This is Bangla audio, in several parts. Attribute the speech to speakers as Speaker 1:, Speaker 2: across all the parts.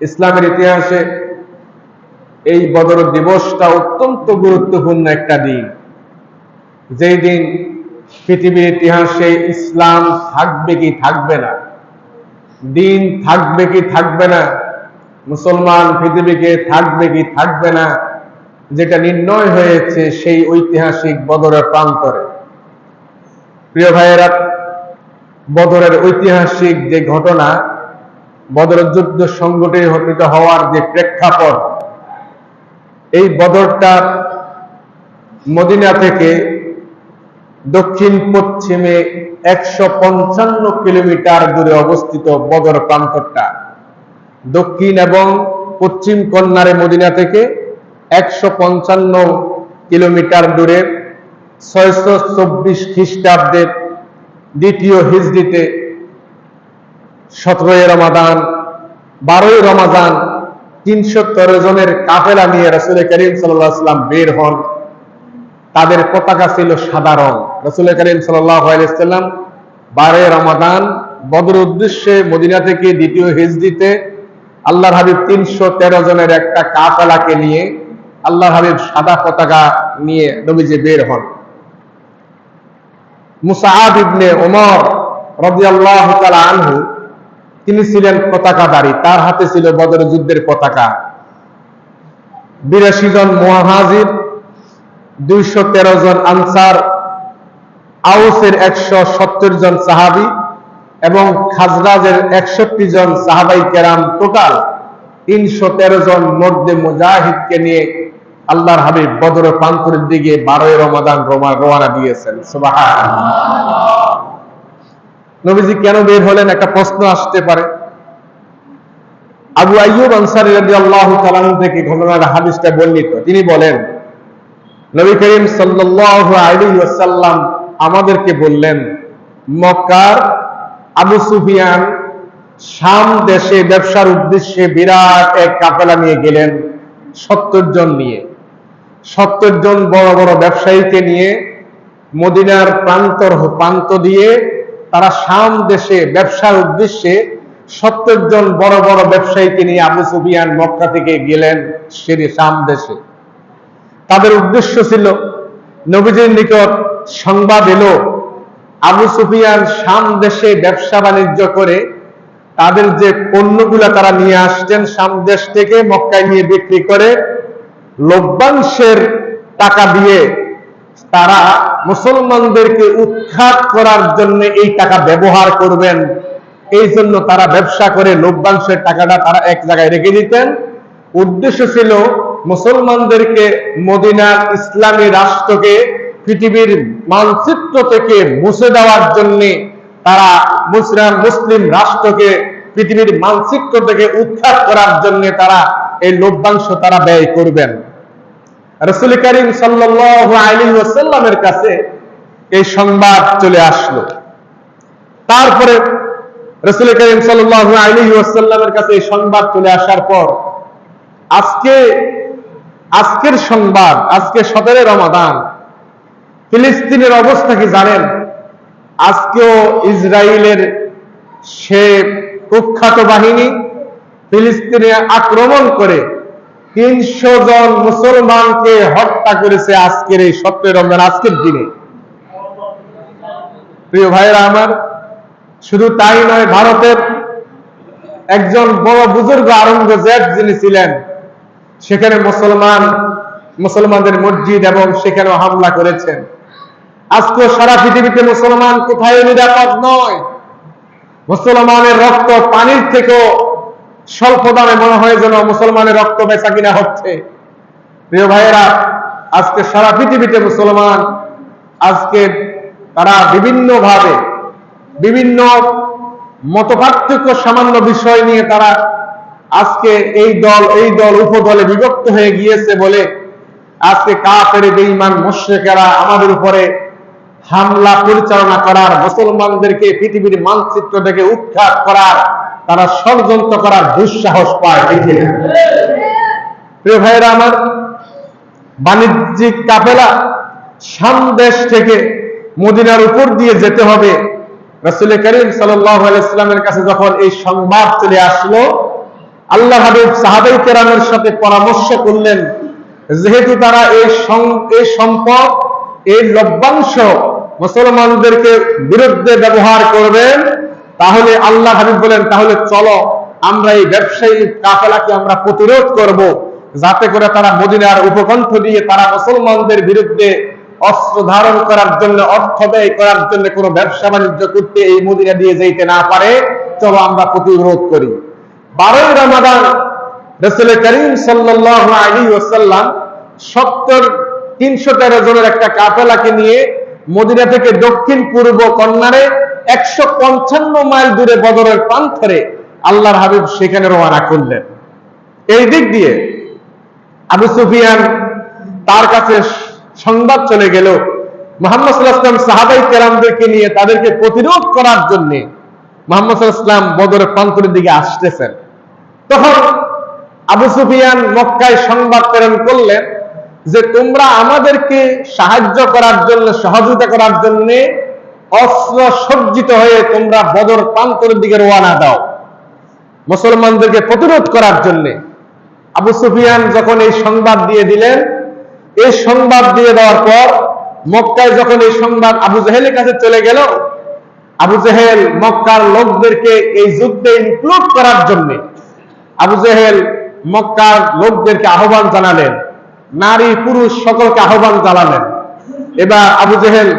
Speaker 1: ইসলামের ইতিহাসে এই বদর দিবসটা অত্যন্ত গুরুত্বপূর্ণ একটা দিন, যেই দিন পৃথিবীর ইতিহাসে ইসলাম থাকবে কি থাকবে না, দিন থাকবে কি থাকবে না, মুসলমান পৃথিবীকে থাকবে কি থাকবে না, যেটা নির্ণয় হয়েছে সেই ঐতিহাসিক বদরের প্রান্তরে। প্রিয় ভাইয়েরা, বদরের ঐতিহাসিক যে ঘটনা, বদরের যুদ্ধ সংগঠিত হওয়ার যে প্রেক্ষাপট, এই বদরটা মদিনা থেকে দক্ষিণ পশ্চিমে 155 কিলোমিটার দূরে অবস্থিত। বদর প্রান্তরটা দক্ষিণ এবং পশ্চিম কর্নারে মদিনা থেকে 155 কিলোমিটার দূরে 624 খ্রিস্টাব্দের দ্বিতীয় হিজরিতে 17 রমাদান 12 রমাদান 313 জনের কাফেলা নিয়ে রাসূল করিম সাল্লাল্লাহু আলাইহি ওয়াসাল্লাম বের হন। তাদের পতাকা ছিল সাদা রং। রাসূল করিম সাল্লাল্লাহু আলাইহি ওয়াসাল্লাম 12 রমাদান বদর উদ্দেশ্যে মদিনা থেকে দ্বিতীয় হিজরিতে আল্লাহর হাবিব 313 জনের একটা কাফেলাকে নিয়ে আল্লাহর হাবিব সাদা পতাকা নিয়ে নবীজি বের হন। মুসআব ইবনে উমর রাদিয়াল্লাহু তাআলা আনহু, তিনি ছিলেন পতাকাধারী, তার হাতে ছিল বদর যুদ্ধের পতাকা। 82 জন মুহাজির, 213 জন আনসার, আউসের 170 জন সাহাবী এবং খাজরাজের 61 জন সাহাবাই কেরাম, টোটাল 313 জন মর্দে মুজাহিদকে নিয়ে আল্লাহর হাবিব বদর প্রান্তরের দিকে 12 রমাদান রওনা দিয়েছেন। সুবহানাল্লাহ। নবীজি কেন বের হলেন, একটা প্রশ্ন আসতে পারে। আবু আইয়ুব আনসারী রাদিয়াল্লাহু তাআলা থেকে ঘটনার হাদিসটা বর্ণিত। তিনি বলেন, নবী করিম সাল্লাল্লাহু আলাইহি ওয়াসাল্লাম আমাদেরকে বললেন, মক্কার আবু সুফিয়ান শাম দেশে ব্যবসার উদ্দেশ্যে বিরাট এক কাফেলা নিয়ে গেলেন, 70 জন নিয়ে। 70 জন বড় বড় ব্যবসায়ীকে নিয়ে মদিনার প্রান্ত দিয়ে তারা শাম দেশে ব্যবসার উদ্দেশ্যে 70 জন বড় বড় ব্যবসায়ীকে নিয়ে আবু সুফিয়ান মক্কা থেকে গেলেন সেই শাম দেশে। তাদের উদ্দেশ্য ছিল, নবীজির নিকট সংবাদ এলো আবু সুফিয়ান শাম দেশে ব্যবসা বাণিজ্য করে তাদের যে পণ্যগুলা তারা নিয়ে আসছেন শাম দেশ থেকে মক্কায় নিয়ে বিক্রি করে লভ্যাংশের টাকা দিয়ে তারা মুসলমানদেরকে উৎখাত করার জন্য এই টাকা ব্যবহার করবেন। এই জন্য তারা ব্যবসা করে লভ্যাংশের টাকাটা তারা এক জায়গায় রেখে দিতেন। উদ্দেশ্য ছিল মুসলমানদেরকে মদিনার ইসলামী রাষ্ট্রকে পৃথিবীর মানচিত্র থেকে মুছে দেওয়ার জন্য, তারা মুসলিম রাষ্ট্রকে পৃথিবীর মানচিত্র থেকে উৎখাত করার জন্য তারা এই লভ্যাংশ তারা ব্যয় করবেন। রাসূল করিম সাল্লাল্লাহু আলাইহি ওয়াসাল্লামের কাছে এই সংবাদ চলে আসলো। তারপরে রাসূল করিম সাল্লাল্লাহু আলাইহি ওয়াসাল্লামের কাছে এই সংবাদ চলে আসার পর আজকের সংবাদ, আজকে 17 রমাদান, ফিলিস্তিনের অবস্থা কি জানেন? আজকেও ইসরায়েলের সে কুখ্যাত বাহিনী ফিলিস্তিনে আক্রমণ করে 300 জন মুসলমানকে হত্যা করেছে আজকের এই 17 রমজান, আজকের দিনে। প্রিয় ভাইরা আমার, শুধু তাই নয়, ভারতের একজন বড় বুজুর্গ আওরঙ্গজেব যিনি ছিলেন, সেখানে মুসলমানদের মসজিদ এবং সেখানেও হামলা করেছেন। আজকে সারা পৃথিবীতে মুসলমান কোথায় নিরাপদ নয়। মুসলমানের রক্ত পানির থেকেও স্বল্প দামে মনে হয় যেন মুসলমানের রক্ত বেচা কিনা হচ্ছে। প্রিয় ভাইয়েরা, আজকে সারা পৃথিবীতে মুসলমান আজকে তারা বিভিন্নভাবে বিভিন্ন মতপার্থক্য সামান্য বিষয় নিয়ে তারা আজকে এই দল উপদলে বিভক্ত হয়ে গিয়েছে বলে আজকে কাফের বেঈমান মুশরিকেরা আমাদের উপরে হামলা পরিচালনা করার, মুসলমানদেরকে পৃথিবীর মানচিত্র থেকে উৎখাত করার তারা ষড়যন্ত্র করার দুঃসাহস পায়। প্রিয় ভাইয়েরা আমার, বাণিজ্যিক কাফেলা শাম দেশ থেকে মদিনার উপর দিয়ে যেতে হবে। রাসূল করিম সাল্লাল্লাহু আলাইহি ওয়াসাল্লামের কাছে যখন এই সংবাদ চলে আসলো, আল্লাহ হাবিব সাহাবায়ে কেরামের সাথে পরামর্শ করলেন, যেহেতু তারা এই সম্পদ, এই লভ্যাংশ মুসলমানদেরকে বিরুদ্ধে ব্যবহার করবেন, তাহলে আল্লাহ হাবিব বলেন, তাহলে চলো আমরা এই ব্যবসায়ী কাফেলাকে আমরা প্রতিরোধ করব, যাতে করে তারা মদিনার উপকণ্ঠ দিয়ে তারা মুসলমানদের বিরুদ্ধে অস্ত্র ধারণ করার জন্য, অর্থ ব্যয় করার জন্য, কোনো ব্যবসা বাণিজ্য করতে এই মদিনা দিয়ে যেতে না পারে। চলো আমরা প্রতিরোধ করি। 12 রমাদান রাসূল করিম সাল্লাল্লাহু আলাইহি ওয়াসাল্লাম 313 জনের একটা কাফেলাকে নিয়ে মদিনা থেকে দক্ষিণ পূর্ব কর্নারে 155 মাইল দূরে বদরের প্রান্তরে আল্লাহর হাবিব সেখানে রওনা করলেন। এই দিক দিয়ে আবু সুফিয়ান, তার কাছে সংবাদ চলে গেল মুহাম্মদ সাল্লাল্লাহু আলাইহি ওয়াসাল্লাম সাহাবায়ে কেরামদেরকে নিয়ে তাদেরকে প্রতিরোধ করার জন্য মুহাম্মদ সাল্লাল্লাহু আলাইহি ওয়াসাল্লাম বদরের প্রান্তরের দিকে আসতেছেন। তখন আবু সুফিয়ান মক্কায় সংবাদ প্রেরণ করলেন যে তোমরা আমাদেরকে সাহায্য করার জন্য, সহযোগিতা করার জন্য অস্ত্র সজ্জিত হয়ে তোমরা বদর প্রান্তরের দিকে রওনা দাও, মুসলমানদেরকে প্রতিরোধ করার জন্য। আবু সুফিয়ান যখন এই সংবাদ দিয়ে দিলেন, এই সংবাদ দিয়ে দেওয়ার পর মক্কায় যখন এই সংবাদ আবু জেহেলের কাছে চলে গেল, আবু জেহেল মক্কার লোকদেরকে এই যুদ্ধে ইনক্লুড করার জন্য আবু জেহেল মক্কার লোকদেরকে আহ্বান জানালেন, নারী পুরুষ সকলকে আহ্বান জানালেন। এবার আবু জেহেল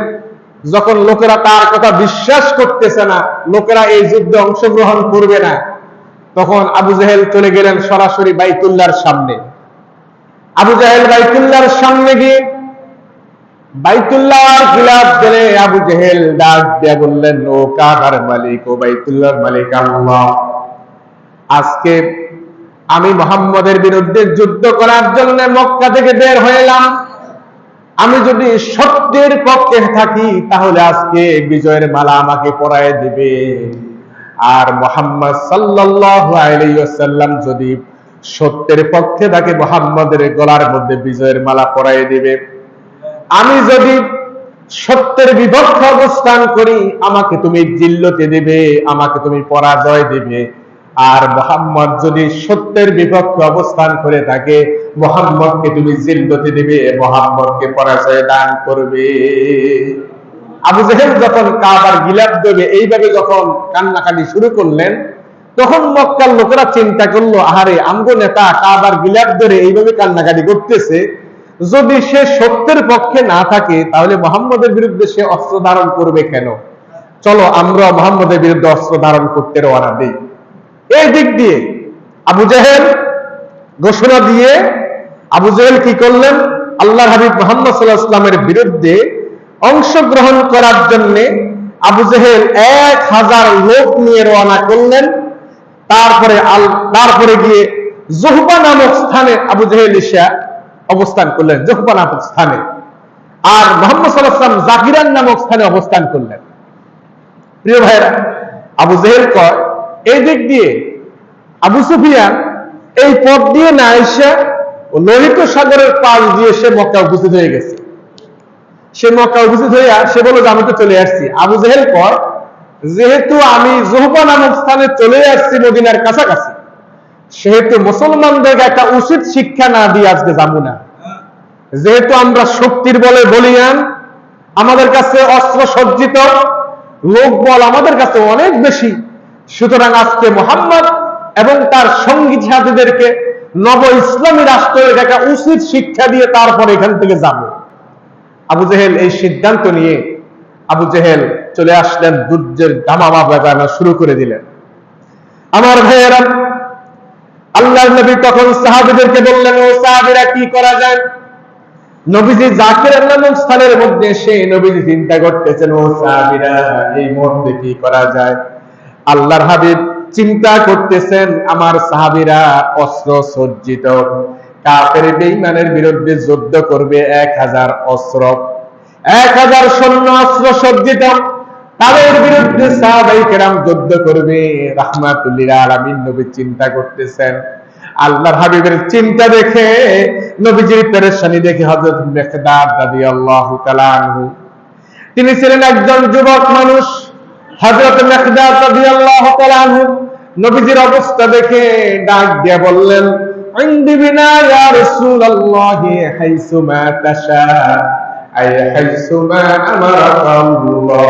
Speaker 1: যখন লোকেরা তার কথা বিশ্বাস করতেছে না, লোকেরা এই যুদ্ধে অংশগ্রহণ করবে না, তখন আবু জেহেল চলে গেলেন সরাসরি বাইতুল্লাহর সামনে। আবু জেহেল বাইতুল্লাহর সামনে গিয়ে বাইতুল্লাহর গিলাফ ধরে আবু জেহেল ডাক দিয়ে বললেন, ও কাবার মালিক, ও বাইতুল্লাহর মালিক আল্লাহ, আজকে আমি মুহাম্মদের বিরুদ্ধে যুদ্ধ করার জন্য মক্কা থেকে বের হইলাম। আমি যদি সত্যের পক্ষে থাকি তাহলে আজকে বিজয়ের মালা আমাকে পরায় দিবে, আর মুহাম্মদ সাল্লাল্লাহু আলাইহি ওয়াসাল্লাম যদি সত্যের পক্ষে থাকে মুহাম্মদের গলার মধ্যে বিজয়ের মালা পরায় দিবে। আমি যদি সত্যের বিপক্ষে অবস্থান করি আমাকে তুমি জিল্লতে দিবে, আমাকে তুমি পরাজয় দিবে। আর মুহাম্মদ যদি সত্যের বিপক্ষে অবস্থান করে থাকে মুহাম্মদকে তুমি জিল্লতে দিবে, মুহাম্মদকে পরাজয় দান করবে। আবু জেহেল যখন কাবার গিলাফ দেবে এইভাবে যখন কান্নাকাটি শুরু করলেন, তখন মক্কার লোকেরা চিন্তা করলো, আহারে আমগো নেতা কাবার গিলাফ ধরে এইভাবে কান্নাকাটি করতেছে, যদি সে সত্যের পক্ষে না থাকে তাহলে মুহাম্মদের বিরুদ্ধে সে অস্ত্র ধারণ করবে কেন? চলো আমরা মুহাম্মদের বিরুদ্ধে অস্ত্র ধারণ করতে রওনা দেই। এই দিক দিয়ে আবু জেহেল ঘোষণা দিয়ে আবু জেহেল কি করলেন, আল্লাহর হাবিব মুহাম্মদ সাল্লাল্লাহু আলাইহি ওয়াসাল্লামের বিরুদ্ধে অংশগ্রহণ করার জন্য আবু জেহেল 1000 লোক নিয়ে রওনা করলেন। তারপরে গিয়ে জুহবা নামক স্থানে আবু জেহেল এসে অবস্থান করলেন, জুহবা নামক স্থানে। আর মুহাম্মদ সাল্লাল্লাহু আলাইহি ওয়াসাল্লাম জাকিরান নামক স্থানে অবস্থান করলেন। প্রিয় ভাইরা, আবু জেহেল কয় এই দিক দিয়ে আবু সুফিয়ান এই পথ দিয়ে না এসে লোহিত সাগরের পাশ দিয়ে সে মক্কা উপস্থিত হয়ে গেছে। সে মক্কা উপস্থিত হইয়া সে বলল যে আমি তো চলে আসছি। আবু জেহেল কয় যেহেতু আমি জুহবা নামক স্থানে চলে আসছি মদিনার কাছাকাছি, সেহেতু মুসলমানদেরকে একটা উচিত শিক্ষা না দিয়ে আজকে যাবো না। যেহেতু আমরা শক্তির বলে বলিয়ান, আমাদের কাছে অস্ত্র সজ্জিত লোক বল আমাদের কাছে অনেক বেশি, সুতরাং আজকে মুহাম্মদ এবং তার সঙ্গী সাথীদেরকে নব ইসলামী রাষ্ট্রের একটা উচিত শিক্ষা দিয়ে তারপর এখান থেকে যাব। আবু জেহেল এই সিদ্ধান্ত নিয়ে আবু জেহেল চলে আসলেন, যুদ্ধের দামামা বাজানো শুরু করে দিলেন। আমার ভাইয়েরা, আল্লাহর নবী তখন সাহাবীদেরকে বললেন, ও সাহাবীরা কি করা যায়? নবীজি জাকির নামক স্থানের মধ্যে এসে নবীজি চিন্তা করতেছেন, ও সাহাবীরা এই মুহূর্তে কি করা যায়? আল্লাহর হাবিব চিন্তা করতেছেন, আমার সাহাবীরা অস্ত্র সজ্জিত, কাফের বেঈমানের বিরুদ্ধে যুদ্ধ করবে 1000 অস্ত্র, 1000 সৈন্য অস্ত্র সজ্জিত, তাদের বিরুদ্ধে সাহাবায়ে কেরাম যুদ্ধ করবে। রাহমাতুল লিল আলামিন নবী চিন্তা করতেছেন। আল্লাহর হাবিবের চিন্তা দেখে, নবীজির পেরেশানি দেখে হযরত মিকদাদ রাদিয়াল্লাহু তাআলা আনহু, তিনি ছিলেন একজন যুবক মানুষ। হযরত মিকদাদ রাদিয়াল্লাহু তাআলা আনহু নবীজির অবস্থা দেখে ডাক দিয়ে বললেন, ইন্দি বিনা ইয়া রাসূলুল্লাহি হাইসুমা তাশা আই হাইসুমা আমারাকাল্লাহ।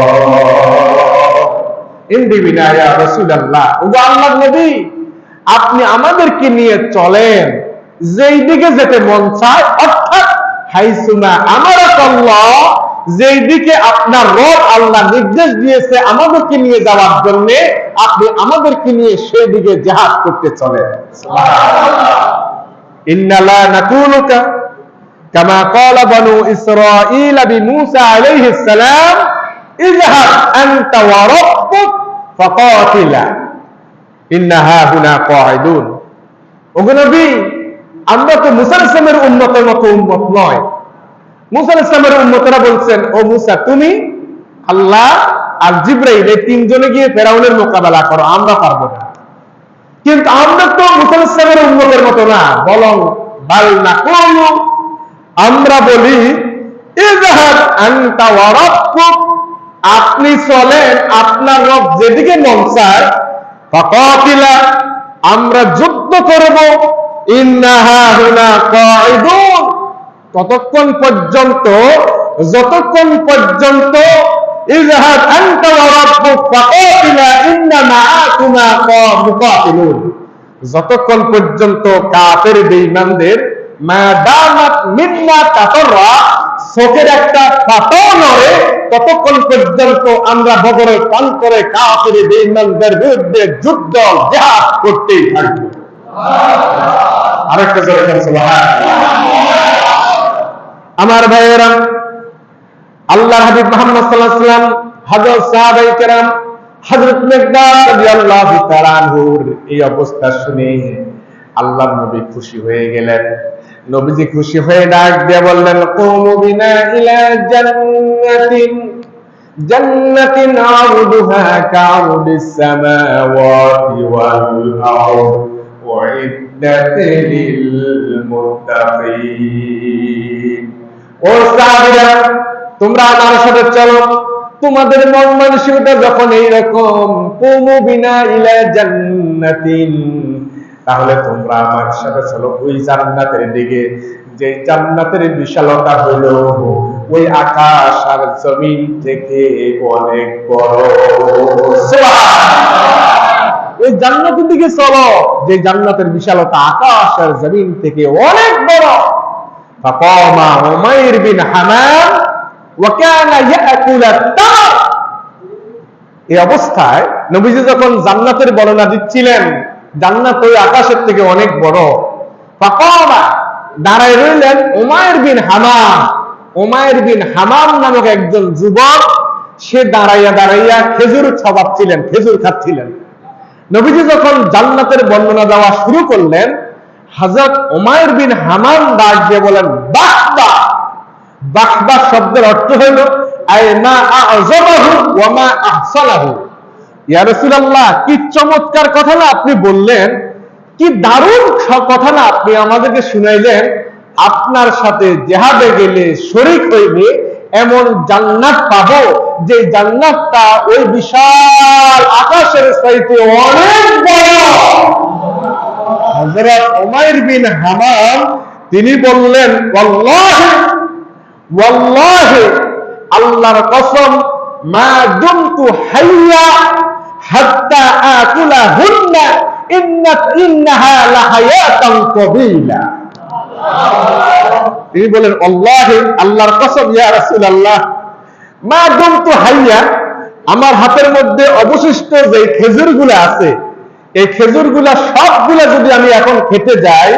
Speaker 1: ইন্দি বিনা ইয়া রাসূলুল্লাহ, ও আল্লাহর নবী, আপনি আমাদেরকে নিয়ে চলেন যেই দিকে যেতে মন চায়, অর্থাৎ হাইসুমা আমারাকাল্লাহ, যেই দিকে আপনার রব আল্লাহ নির্দেশ দিয়েছে আমাদেরকে নিয়ে যাওয়ার জন্য, আপনি আমাদেরকে নিয়ে সেই দিকে জিহাদ করতে চলেন। সুবহানাল্লাহ। ইন্না লা নাকুলুকা কামা ক্বালা বানু ইসরাঈল বিমূসা আলাইহিস সালাম ইযহাব আনতা ওয়া রাব্বুক ফাকাতিলা ইন্না হাহুনা কাঈদুন। ওগো নবী, আমরা তো মুসা আলাইহিস সালামের উম্মতের মতো উম্মত নয়। মুসা আলাইহিস সালামের উম্মতরা বলছেন, ও মুসা, তুমি, আল্লাহ আর জিবরাইল এই তিনজনে গিয়ে ফেরাউনের মোকাবেলা করো, আমরা পারবো না। কিন্তু আমরা তো মুসা আলাইহিস সালামের উম্মতের মতো না, বরং বাল নাকুলু, আমরা বলি ইযহাব আনতা ওয়া রাব্বুক, আপনি চলেন, আপনার রব যেদিকে মন চায়, ফাকাতিলা, আমরা যুদ্ধ করব, ইন্না হাহুনা কাঈদুন, ততক্ষণ পর্যন্ত যতক্ষণ পর্যন্ত ইযহাব আনতা ওয়া রাব্বুক ফাকাতিলা ইন্না মাআকুমা মুকাতিলুন, যতক্ষণ পর্যন্ত কাফের বেঈমানদের মা দামাত মিন্না তাতরা, চোখের একটা পাতাও নড়ে, ততক্ষণ পর্যন্ত আমরা বদরের প্রান্তরে কাফের বেঈমানদের বিরুদ্ধে যুদ্ধ জিহাদ করতেই থাকব। আরেকটা জোরে বলেন সুবহানাল্লাহ। আমার ভাইয়েরা, আল্লাহর হাবিব মুহাম্মদ সাল্লাল্লাহু আলাইহি ওয়াসাল্লাম, হযরত সাহাবায়ে কেরাম, হযরত মিকদাদ রাদিয়াল্লাহু তাআলা আনহুর এই অবস্থা শুনে আল্লাহর নবী খুশি হয়ে গেলেন। নবীজি খুশি হয়ে ডাক দিয়ে বললেন, কুমু বিনা ইলা জান্নাতিন জান্নাতিন আরদুহা কা'রদিস সামাওয়াতি ওয়াল আরদ উইদ্দাত লিল মুত্তাকিন। ও সাহাবীরা, তোমরা আমার সাথে চলো, তোমাদের মন মানসিকতা যখন এইরকম, কুমু বিনা ইলা জান্নাতিন, তাহলে তোমরা আমার সাথে চলো ওই জান্নাতের দিকে, যে জান্নাতের বিশালতা হলো ওই আকাশ আর জমিন থেকে অনেক বড়। সুবহানাল্লাহ। ওই জান্নাতের দিকে চলো যে জান্নাতের বিশালতা আকাশ আর জমিন থেকে অনেক বড়। ফাকামা উমাইর বিন হামাম ওয়া কানা ইয়াকুলু তার। এই অবস্থায় নবীজি যখন জান্নাতের বর্ণনা দিচ্ছিলেন, জান্নাত ওই আকাশের থেকে অনেক বড়, ফাকামা, দাঁড়ায় রইলেন উমাইর বিন হামাম। উমাইর বিন হামাম নামক একজন যুবক, সে দাঁড়াইয়া দাঁড়াইয়া খেজুর ছাপাচ্ছিলেন, খেজুর খাচ্ছিলেন। নবীজি যখন জান্নাতের বর্ণনা দেওয়া শুরু করলেন, হযরত উমাইর বিন হামাম ডাক দিয়ে বলেন, বাহবা। বাহবা শব্দের অর্থ হলো আয় মা আযমাহু ওয়া মা আহসানাহু। ইয়া রাসূলুল্লাহ, কি চমৎকার কথা না আপনি বললেন, কি দারুণ কথা না আপনি আমাদেরকে শুনাইলেন। আপনার সাথে জিহাদে গেলে শরীক হইবে এমন জান্নাত পাবো, যে জান্নাতটা ওই বিশাল আকাশের চাইতে অনেক বড়। হযরত উমাইর বিন হামাম তিনি বললেন, ওয়াল্লাহি ওয়াল্লাহি, আল্লাহর কসম, মা দুমতু হাইয়া হাত্তা আকুলাহুন্না ইন্নাহা লাহায়াতান তাবিলা। তিনি বলেন, আল্লাহি, আল্লাহর কসম, ইয়া রাসূলুল্লাহ, মা দুমতু হাইয়া, আমার হাতের মধ্যে অবশিষ্ট যে খেজুরগুলো আছে, এই খেজুরগুলা সবগুলা যদি আমি এখন খেতে যাই,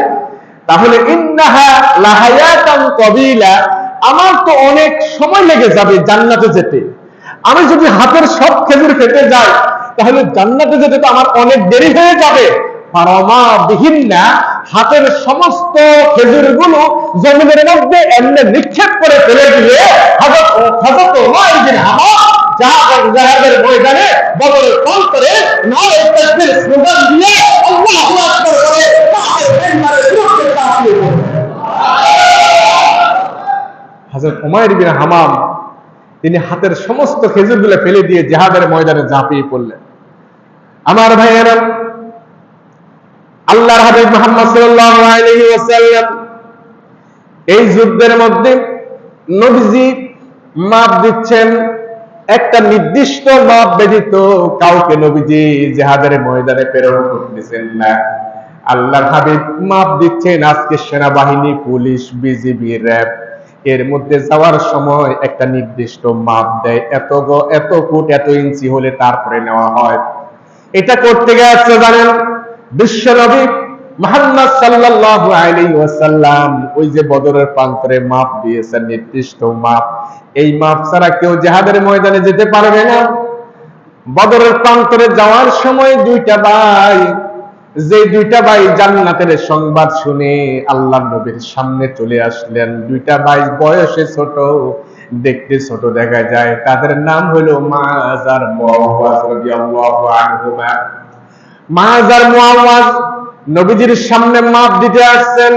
Speaker 1: তাহলে ইন্নাহা লাহায়াতান তাবিলা, আমার তো অনেক সময় লেগে যাবে জান্নাতে যেতে। আমি যদি হাতের সব খেজুর খেতে যাই, তাহলে জান্নাতে যেতে তো আমার অনেক দেরি হয়ে যাবে। পারমা বিহীন না, হাতের সমস্ত খেজুরগুলো জমিনের মধ্যে এমনি নিক্ষেপ করে ফেলে দিয়ে হযরত উমাইর বিন হামাম জাহাদের ময়দানে বদরের প্রান্তরে নারে তাকবীর স্লোগান দিয়ে আল্লাহু আকবার বলে কাফের বেঈমানের বিরুদ্ধে কাফির হলেন। হযরত উমাইর বিন হামাম তিনি হাতের সমস্ত খেজুরগুলো ফেলে দিয়ে জিহাদের ময়দানে ঝাঁপিয়ে পড়লেন। আমার ভাইয়েরা, আল্লাহর হাবিব মুহাম্মদ সাল্লাল্লাহু আলাইহি ওয়াসাল্লাম এই যুদ্ধের মধ্যে নবীজি মাপ দিচ্ছেন, একটা নির্দিষ্ট মাপ ব্যতীত কাউকে নবীজি জিহাদের ময়দানে প্রেরণ করতেছেন না। আল্লাহর হাবিব মাপ দিচ্ছেন, আজকে সেনাবাহিনী, পুলিশ, বিজিবি, র‍্যাব এর মধ্যে যাওয়ার সময় একটা নির্দিষ্ট মাপ দেয়, এত ফুট এত ইঞ্চি হলে তারপরে নেওয়া হয়। এটা করতে গেছে জানেন বিশ্ব নবী মুহাম্মদ সাল্লাল্লাহু আলাইহি ওয়াসাল্লাম ওই যে বদরের প্রান্তরে মাপ দিয়েছেন, নির্দিষ্ট মাপ। এই মাপ ছাড়া কেউ জিহাদের ময়দানে যেতে পারবে না। বদরের প্রান্তরে যাওয়ার সময় দুইটা ভাই জান্নাতের সংবাদ শুনে আল্লাহর নবীর সামনে চলে আসলেন। দুইটা ভাই বয়সে ছোট, দেখতে ছোট দেখা যায়, তাদের নাম হলো মাআজ আর মুআওয়াজ রাদিয়াল্লাহু আনহুমা। মাআজ আর মুআওয়াজ নবীজির সামনে মাপ দিতে আসছেন।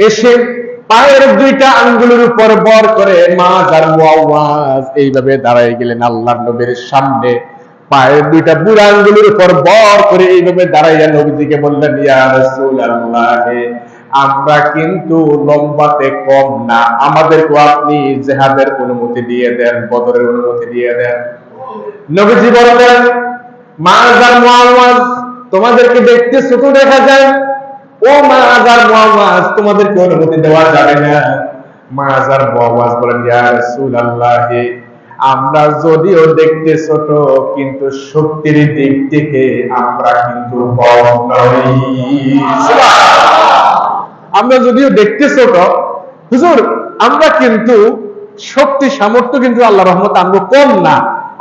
Speaker 1: এসে পায়ের দুইটা আঙ্গুলের উপর বর করে মাআজ আর মুআওয়াজ এইভাবে দাঁড়ায় গেলেন আল্লাহর নবীর সামনে। পায়ের দুইটা বুড়া আঙ্গুলের উপর বর করে এইভাবে দাঁড়াইয়া নবীজিকে বললেন, ইয়া রাসূলুল্লাহ, আমরা কিন্তু লম্বাতে কম না, আমাদেরকে আপনি জিহাদের অনুমতি দিয়ে দেন, বদরের অনুমতি দিয়ে দেন। নবীজি বললেন, মাআজ আর মুআওয়াজ, তোমাদেরকে দেখতে ছোট দেখা যায়, ও মাআজ আর মুআওয়াজ, তোমাদেরকে অনুমতি দেওয়া যাবে না। মাআজ আর মুআওয়াজ বলেন, ইয়া রাসূলুল্লাহ, আমরা যদিও দেখতে ছোট কিন্তু শক্তির দিক থেকে আমরা কিন্তু কম নই। আমরা যদিও দেখতে ছোট হুজুর, আমরা কিন্তু শক্তি সামর্থ্য কিন্তু আল্লাহর রহমত আমরা কম না,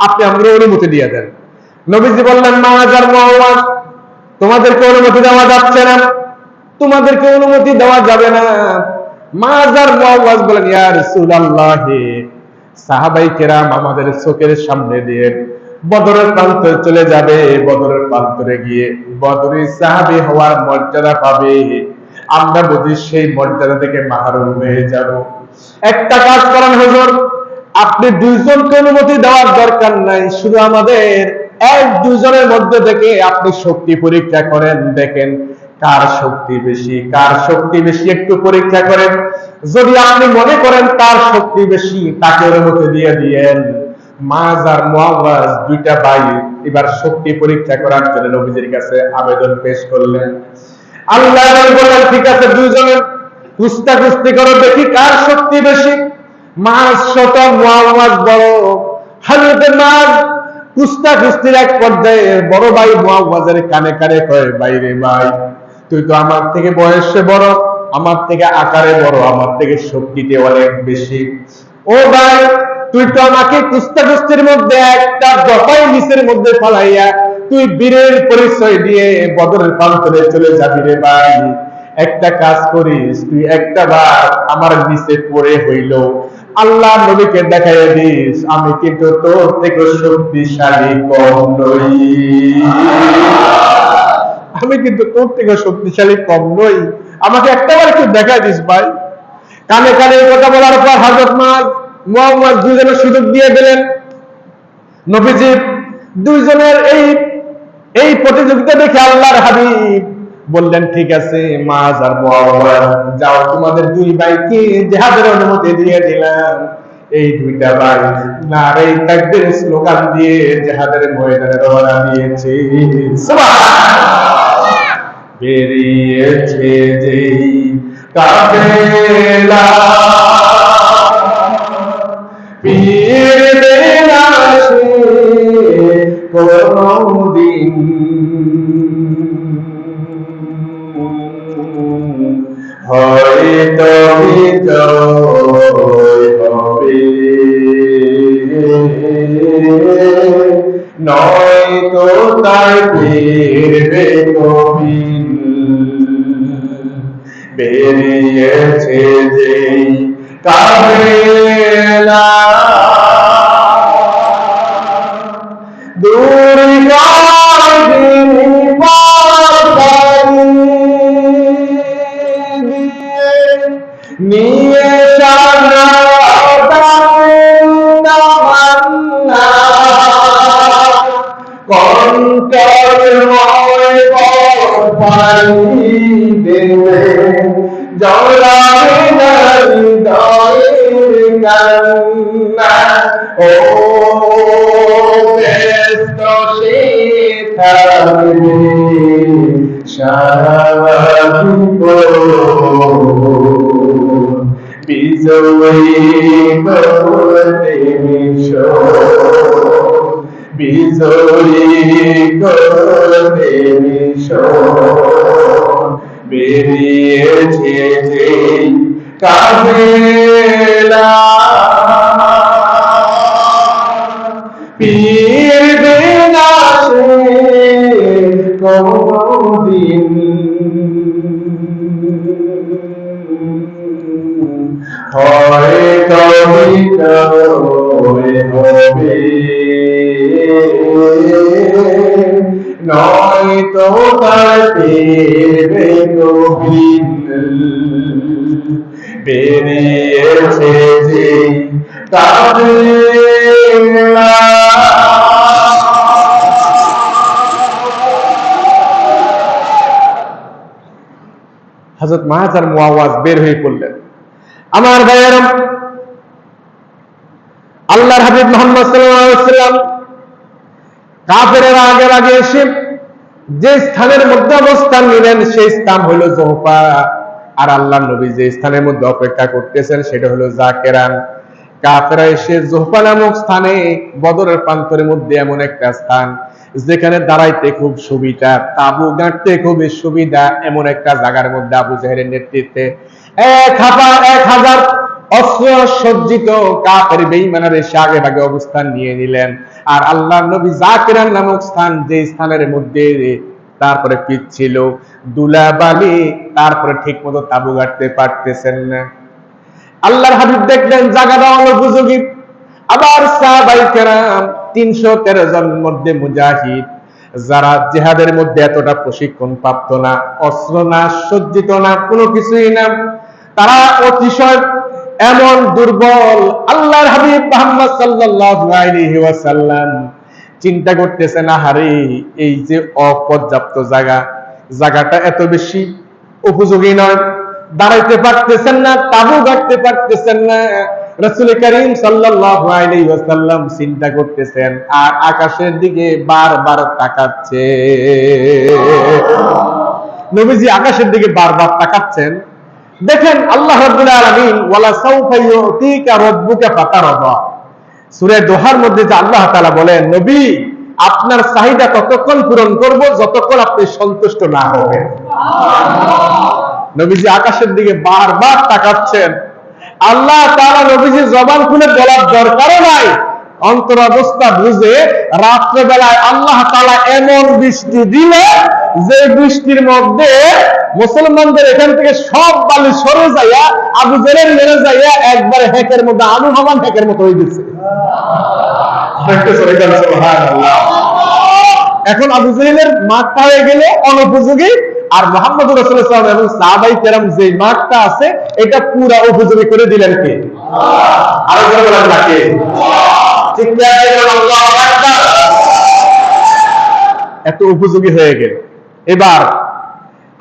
Speaker 1: আপনি আমাদের অনুমতি দিয়ে দেন। নবীজি বললেন, মাআজ আর মুআওয়াজ, তোমাদেরকে অনুমতি দেওয়া যাচ্ছে না, তোমাদেরকে অনুমতি দেওয়া যাবে না। মাআজ আর মুআওয়াজ বলেন, ইয়া রাসূলুল্লাহ, সাহাবাই কেরাম আমাদের চোখের সামনে দিয়ে বদরের প্রান্তরে চলে যাবে, বদরের প্রান্তরে গিয়ে বদরি সাহাবী হওয়ার মর্যাদা পাবে, আমরা বুঝি সেই মর্যাদা থেকে মাহরুম হয়ে যাব। একটা কাজ করেন হুজুর, আপনি দুইজনকে অনুমতি দেওয়ার দরকার নাই, শুধু আমাদের এক দুইজনের মধ্যে থেকে আপনি শক্তি পরীক্ষা করেন, দেখেন কার শক্তি বেশি, কার শক্তি বেশি একটু পরীক্ষা করেন। যদি আপনি মনে করেন তার শক্তি বেশি, তাকে অনুমতি দিয়ে দিয়েন। মাআজ আর মুআওয়াজ দুইটা ভাই এবার শক্তি পরীক্ষা করার জন্য নবীজির কাছে আবেদন পেশ করলেন। আল্লাহ বললেন, ঠিক আছে, দুইজনের কুস্তি করো, দেখি কার শক্তি বেশি। মাআজ ছোট, মুআওয়াজ বড়। হযরত মাআজ কুস্তির এক পর্যায়ে বড় ভাই মুআওয়াজের কানে কানে কয়, বাইরে ভাই, তুই তো আমার থেকে বয়সে বড়, আমার থেকে আকারে বড়, আমার থেকে শক্তিতে অনেক বেশি। ও ভাই, তুই তো আমাকে কুস্তির মধ্যে একটা দফাই নিচের মধ্যে ফলাইয়া তুই বীরের পরিচয় দিয়ে বদরের প্রান্তরে চলে যাবি রে ভাই। একটা কাজ করিস, তুই একটা বার আমার নিচে পড়ে হইল আল্লাহ নবীকে দেখাইয়া দিস, আমি কিন্তু তোর থেকে শক্তিশালী কম নই, আমি কিন্তু তোর থেকে শক্তিশালী কম নই, আমাকে একটাবার একটু দেখাই দিস ভাই। কানে কানে কথা বলার পর হযরত মাআজ মুআওয়াজ দুইজনের সুযোগ দিয়ে দিলেন। নবীজি দুইজনের এই প্রতিযোগিতা দেখে আল্লাহর হাবিব বললেন, ঠিক আছে মাআজ আর মুআওয়াজ, যাও, তোমাদের দুই ভাইকে জিহাদের অনুমতি দিয়ে দিলাম। এই দুইটা ভাই নারে তাকবীর স্লোগান দিয়ে জিহাদের ময়দানে রওনা দিয়েছে। সুবহানাল্লাহ। বেরিয়েছে যেই কাফেলা, ফিরবে না সে কোনদিন, হয়তো বিজয় হবে, নয়তো তাই ফিরবে কবিন। বেরিয়েছে যেই কাফেলা, দূর নিয়ে সারা কণ্ঠময় পানি জড়াবে না হৃদয়ের কান্না। ও ব্যস্ত সে থাকবে সারা জীবন, বিজয়ী করতে মিশন, বিজয়ী করতে মিশন, বেরিয়েছে যে কাফেলা, ফিরবে না সে কোনদিন, হয়তো বিজয় হবে, নয়তো তার ফিরবে নবীন, বেরিয়েছে যে কাফেলা। হযরত মুআয আর মুআওয়াজ বের হয়ে পড়লেন। আমার ভাইয়েরা, আল্লাহর হাবিব মুহাম্মদ সাল্লাল্লাহু আলাইহি ওয়াসাল্লাম কাফেরেরা আগে আগে এসে যে স্থানের মধ্যে অবস্থান নিলেন সেই স্থান হলো জোহফা, আর আল্লাহর নবী যে স্থানের মধ্যে অপেক্ষা করতেছেন সেটা হলো জাকেরান। কাফেররা এসে জোহফা নামক স্থানে, বদরের প্রান্তরের মধ্যে এমন একটা স্থান যেখানে দাঁড়াইতে খুব সুবিধা, তাবু গাঁটতে খুবই সুবিধা, এমন একটা জায়গার মধ্যে আবু জাহেলের নেতৃত্বে 1000 অস্ত্র সজ্জিত কাফের বেঈমানরা এসে আগে ভাগে অবস্থান নিয়ে নিলেন। আর আল্লাহর নবী জাকিরান নামক স্থান, যে স্থানের মধ্যে তারপরে পিচ ছিল দুলাবালি, তারপরে ঠিক মতো তাবু গাঁটতে পারতেছেন না। আল্লাহর হাবিব দেখলেন জায়গাটা অনুপযোগী। আবার সাহাবায়ে কেরাম 313 জন মধ্যে মুজাহিদ, যারা জিহাদের মধ্যে এতটা প্রশিক্ষণ প্রাপ্ত না, অস্ত্র না, সজ্জিত না, কোনো কিছুই না, তারা অতিশয় এমন দুর্বল। আল্লাহর হাবিব মুহাম্মদ সাল্লাল্লাহু আলাইহি ওয়াসাল্লাম চিন্তা করতেছেন, আহারে এই যে অপর্যাপ্ত জায়গাটা এত বেশি উপযোগী নয়, দাঁড়াইতে পারতেছেন না, তাবু গাঁটতে পারতেছেন না। রাসূল করিম সাল্লাল্লাহু আলাইহি ওয়াসাল্লাম চিন্তা করতেছেন আর আকাশের দিকে বারবার তাকাচ্ছে। নবীজি আকাশের দিকে বারবার তাকাচ্ছেন। দেখেন আল্লাহ রাব্বুল আলামিন ওয়ালা সাউফা ইউতিকা রাব্বুকা ফাতারদা, সূরা দোহার মধ্যে যে আল্লাহ তাআলা বলেন, নবী আপনার চাহিদা ততক্ষণ পূরণ করব যতক্ষণ আপনি সন্তুষ্ট না হবেন। নবীজি আকাশের দিকে বারবার তাকাচ্ছেন। আল্লাহ তাআলা নবীজি জবান খুলে বলার দরকারও নাই, অন্তর অবস্থা বুঝে রাত্রে বেলায় আল্লাহ তাআলা এমন বৃষ্টি দিলেন যে বৃষ্টির মধ্যে মুসলমানদের এখান থেকে সব বালি সরে যাইয়া আবু জেহেল মেরে যাইয়া একবারে হেকের মধ্যে আনুহমান হেকের মতো হয়ে গেছে। এখন আবু জেহেলের মাঠটা হয়ে গেলে অনুপযোগী, আর মুহাম্মদ রাসূলুল্লাহ সাল্লাল্লাহু আলাইহি ওয়াসাল্লাম এবং সাহাবায়ে কেরাম যে মাঠটা আছে এটা পুরা উপযোগী করে দিলেন কে? আল্লাহ। আরো জোরে বলেন না কে? ঠিক আছে, আল্লাহু আকবার। এত উপযোগী হয়ে গেল। এবার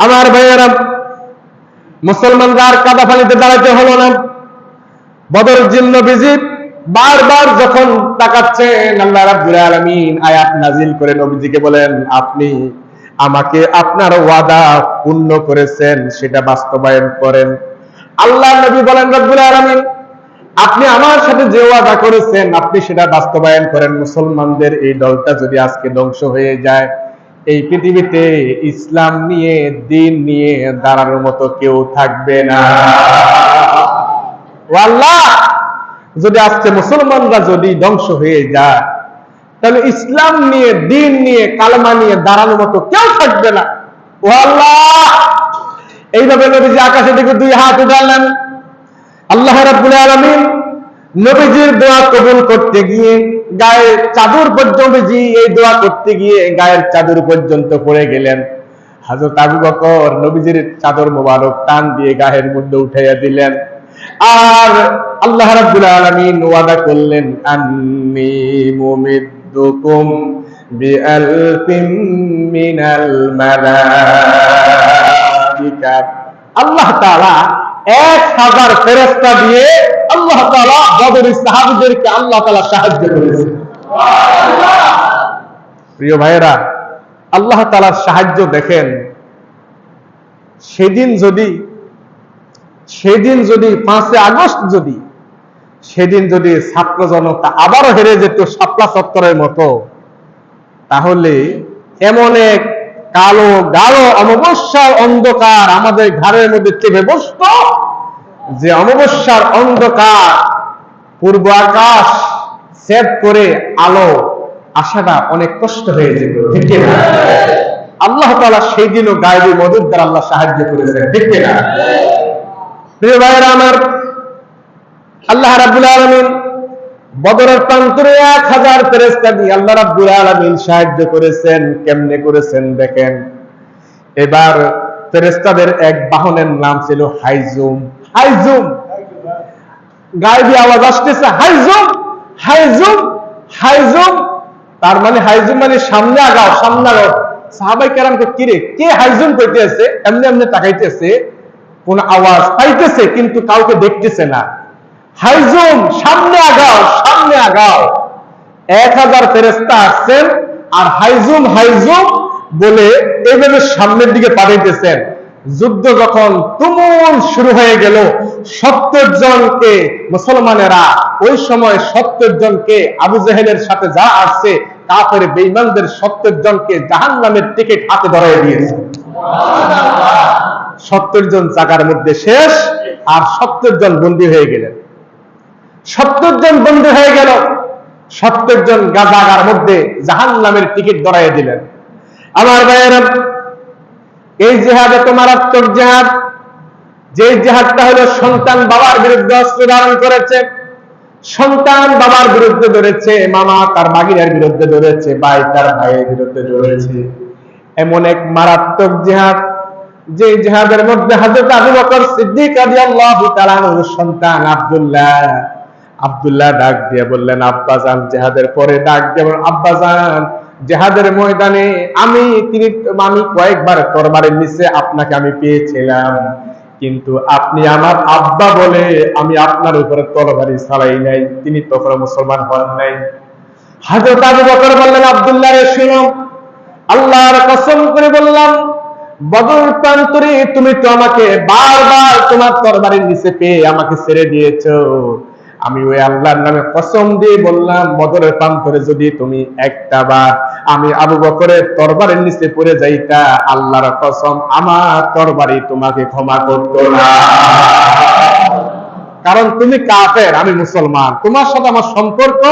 Speaker 1: আমার ভাইয়েরা, মুসলমানরা আর কাদা পানিতে দাঁড়াতে হলো না। বদরের জন্য নবীজি বারবার যখন তাকাচ্ছেন, আল্লাহ রাব্বুল আলামিন আয়াত নাজিল করে নবীজিকে বলেন, আপনি আমাকে আপনার ওয়াদা পূর্ণ করেছেন, সেটা বাস্তবায়ন করেন। আল্লাহ নবী বলেন, রাব্বুল আলামিন আপনি আমার সাথে যে ওয়াদা করেছেন আপনি সেটা বাস্তবায়ন করেন। মুসলমানদের এই দলটা যদি আজকে ধ্বংস হয়ে যায়, এই পৃথিবীতে ইসলাম নিয়ে, দ্বীন নিয়ে দাঁড়ানোর মতো কেউ থাকবে না। ও আল্লাহ, যদি আজকে মুসলমানরা যদি ধ্বংস হয়ে যায়, তাহলে ইসলাম নিয়ে, দ্বীন নিয়ে, কালেমা নিয়ে দাঁড়ানোর মতো কেউ থাকবে না। ও আল্লাহ, এইভাবে নবীজি আকাশের দিকে 2 হাত উঠালেন। আল্লাহ রাব্বুল আলামিন নবীজির দোয়া কবুল করতে গিয়ে গায়ের চাদর পর্যন্ত, নবীজি এই দোয়া করতে গিয়ে গায়ের চাদর পর্যন্ত পড়ে গেলেন। হযরত আবু বকর নবীজির চাদর মোবারক টান দিয়ে গায়ের মধ্যে উঠাইয়া দিলেন। আর আল্লাহ রাব্বুল আলামিন ওয়াদা করলেন, আন্নী মুমিদ্দুকুম বিআলফিন মিনাল মালাইকা আল্লাহ তাআলা 1000 ফেরেশতা দিয়ে আল্লাহ তাআলা বদরের সাহাবীদেরকে আল্লাহ তাআলা সাহায্য করেছেন। প্রিয় ভাইয়েরা, আল্লাহ তাআলার সাহায্য দেখেন। সেদিন যদি 5 আগস্ট সেদিন যদি ছাত্র জনতা আবারও হেরে যেত শাপলা চত্বরের মতো, তাহলে এমন এক কালো গাঢ় অমাবস্যার অন্ধকার আমাদের ঘরের মধ্যে চেপে বসত, যে অমাবস্যার অন্ধকার পূর্ব আকাশ সেট করে আলো আসাটা অনেক কষ্ট হয়ে যেত, ঠিক না? আল্লাহ তাআলা সেই দিনও গায়বী মদদ দ্বারা আল্লাহ সাহায্য করেছেন, ঠিক না? প্রিয় ভাইয়েরা আমার, আল্লাহ রাব্বুল আলামিন বদরের প্রান্তরে 1000 ফেরেশতা দিয়ে আল্লাহ রাব্বুল আলামিন সাহায্য করেছেন। কেমনে করেছেন দেখেন। এবার ফেরেশতাদের এক বাহনের নাম ছিল হাইজুম। হাইজুম, গায়বী আওয়াজ আসতেছে, হাইজুম হাইজুম হাইজুম। তার মানে হাইজুম মানে সামনে আগাও, সামনে আগাও। সাহাবায়ে কেরাম কিরে, কে হাইজুম কইতেছে? এমনি এমনি তাকাইতেছে, কোন আওয়াজ পাইতেছে কিন্তু কাউকে দেখতেছে না। হাইজুম, সামনে আগাও, সামনে আগাও। 1000 ফেরেশতা আসছেন আর হাইজুম হাইজুম বলে এইভাবে সামনের দিকে পাঠাইতেছেন। যুদ্ধ যখন তুমুল শুরু হয়ে গেল, 70 জনকে মুসলমানেরা ওই সময় 70 জনকে আবু জেহেলের সাথে যা আসছে কাফের বেঈমানদের 70 জনকে জাহান্নামের টিকিট হাতে ধরিয়ে দিয়েছে। 70 জন জায়গার মধ্যে শেষ আর 70 জন বন্দী হয়ে গেলেন। 70 জন বন্দী হয়ে গেল, 70 জন জায়গার মধ্যে জাহান্নামের টিকিট ধরাইয়া দিলেন। আমার ভাইয়েরা, এই জিহাদ এত মারাত্মক জিহাদ, যে জিহাদটা হলো সন্তান বাবার বিরুদ্ধে অস্ত্র ধারণ করেছে, সন্তান বাবার বিরুদ্ধে ধরেছে, মামা তার মাগিনার বিরুদ্ধে ধরেছে, ভাই তার ভাইয়ের বিরুদ্ধে ধরেছে। এমন এক মারাত্মক জিহাদ, যে জিহাদের মধ্যে হযরত আবু বকর সিদ্দিক রাদিয়াল্লাহু তাআলা আনহুর সন্তান আব্দুল্লাহ ডাক দিয়ে বললেন, আব্বাজান, জিহাদের পরে ডাক দিয়ে বললেন, আব্বাজান, জিহাদের ময়দানে আমি কয়েকবার তরবারির নিচে আপনাকে আমি পেয়েছিলাম, কিন্তু আপনি আমার আব্বা বলে আমি আপনার উপরে তরবারি চালাই নাই। তিনি তখন মুসলমান হন নাই। হযরত আবু বকর বললেন, আব্দুল্লাহ রে শুনো, আল্লাহর কসম করে বললাম, বদর প্রান্তরে তুমি তো আমাকে বারবার তোমার তরবারির নিচে পেয়ে আমাকে ছেড়ে দিয়েছো। আমি ওই আল্লাহর নামে কসম দিয়ে বললাম, বদরের প্রান্তরে যদি তুমি একটা বার আমি আবু বকরের তরবারির নিচে পড়ে যাইতা, আল্লাহর কসম আমার তরবারি তোমাকে ক্ষমা করতো না। কারণ তুমি কাফের, আমি মুসলমান। তোমার সাথে আমার সম্পর্ক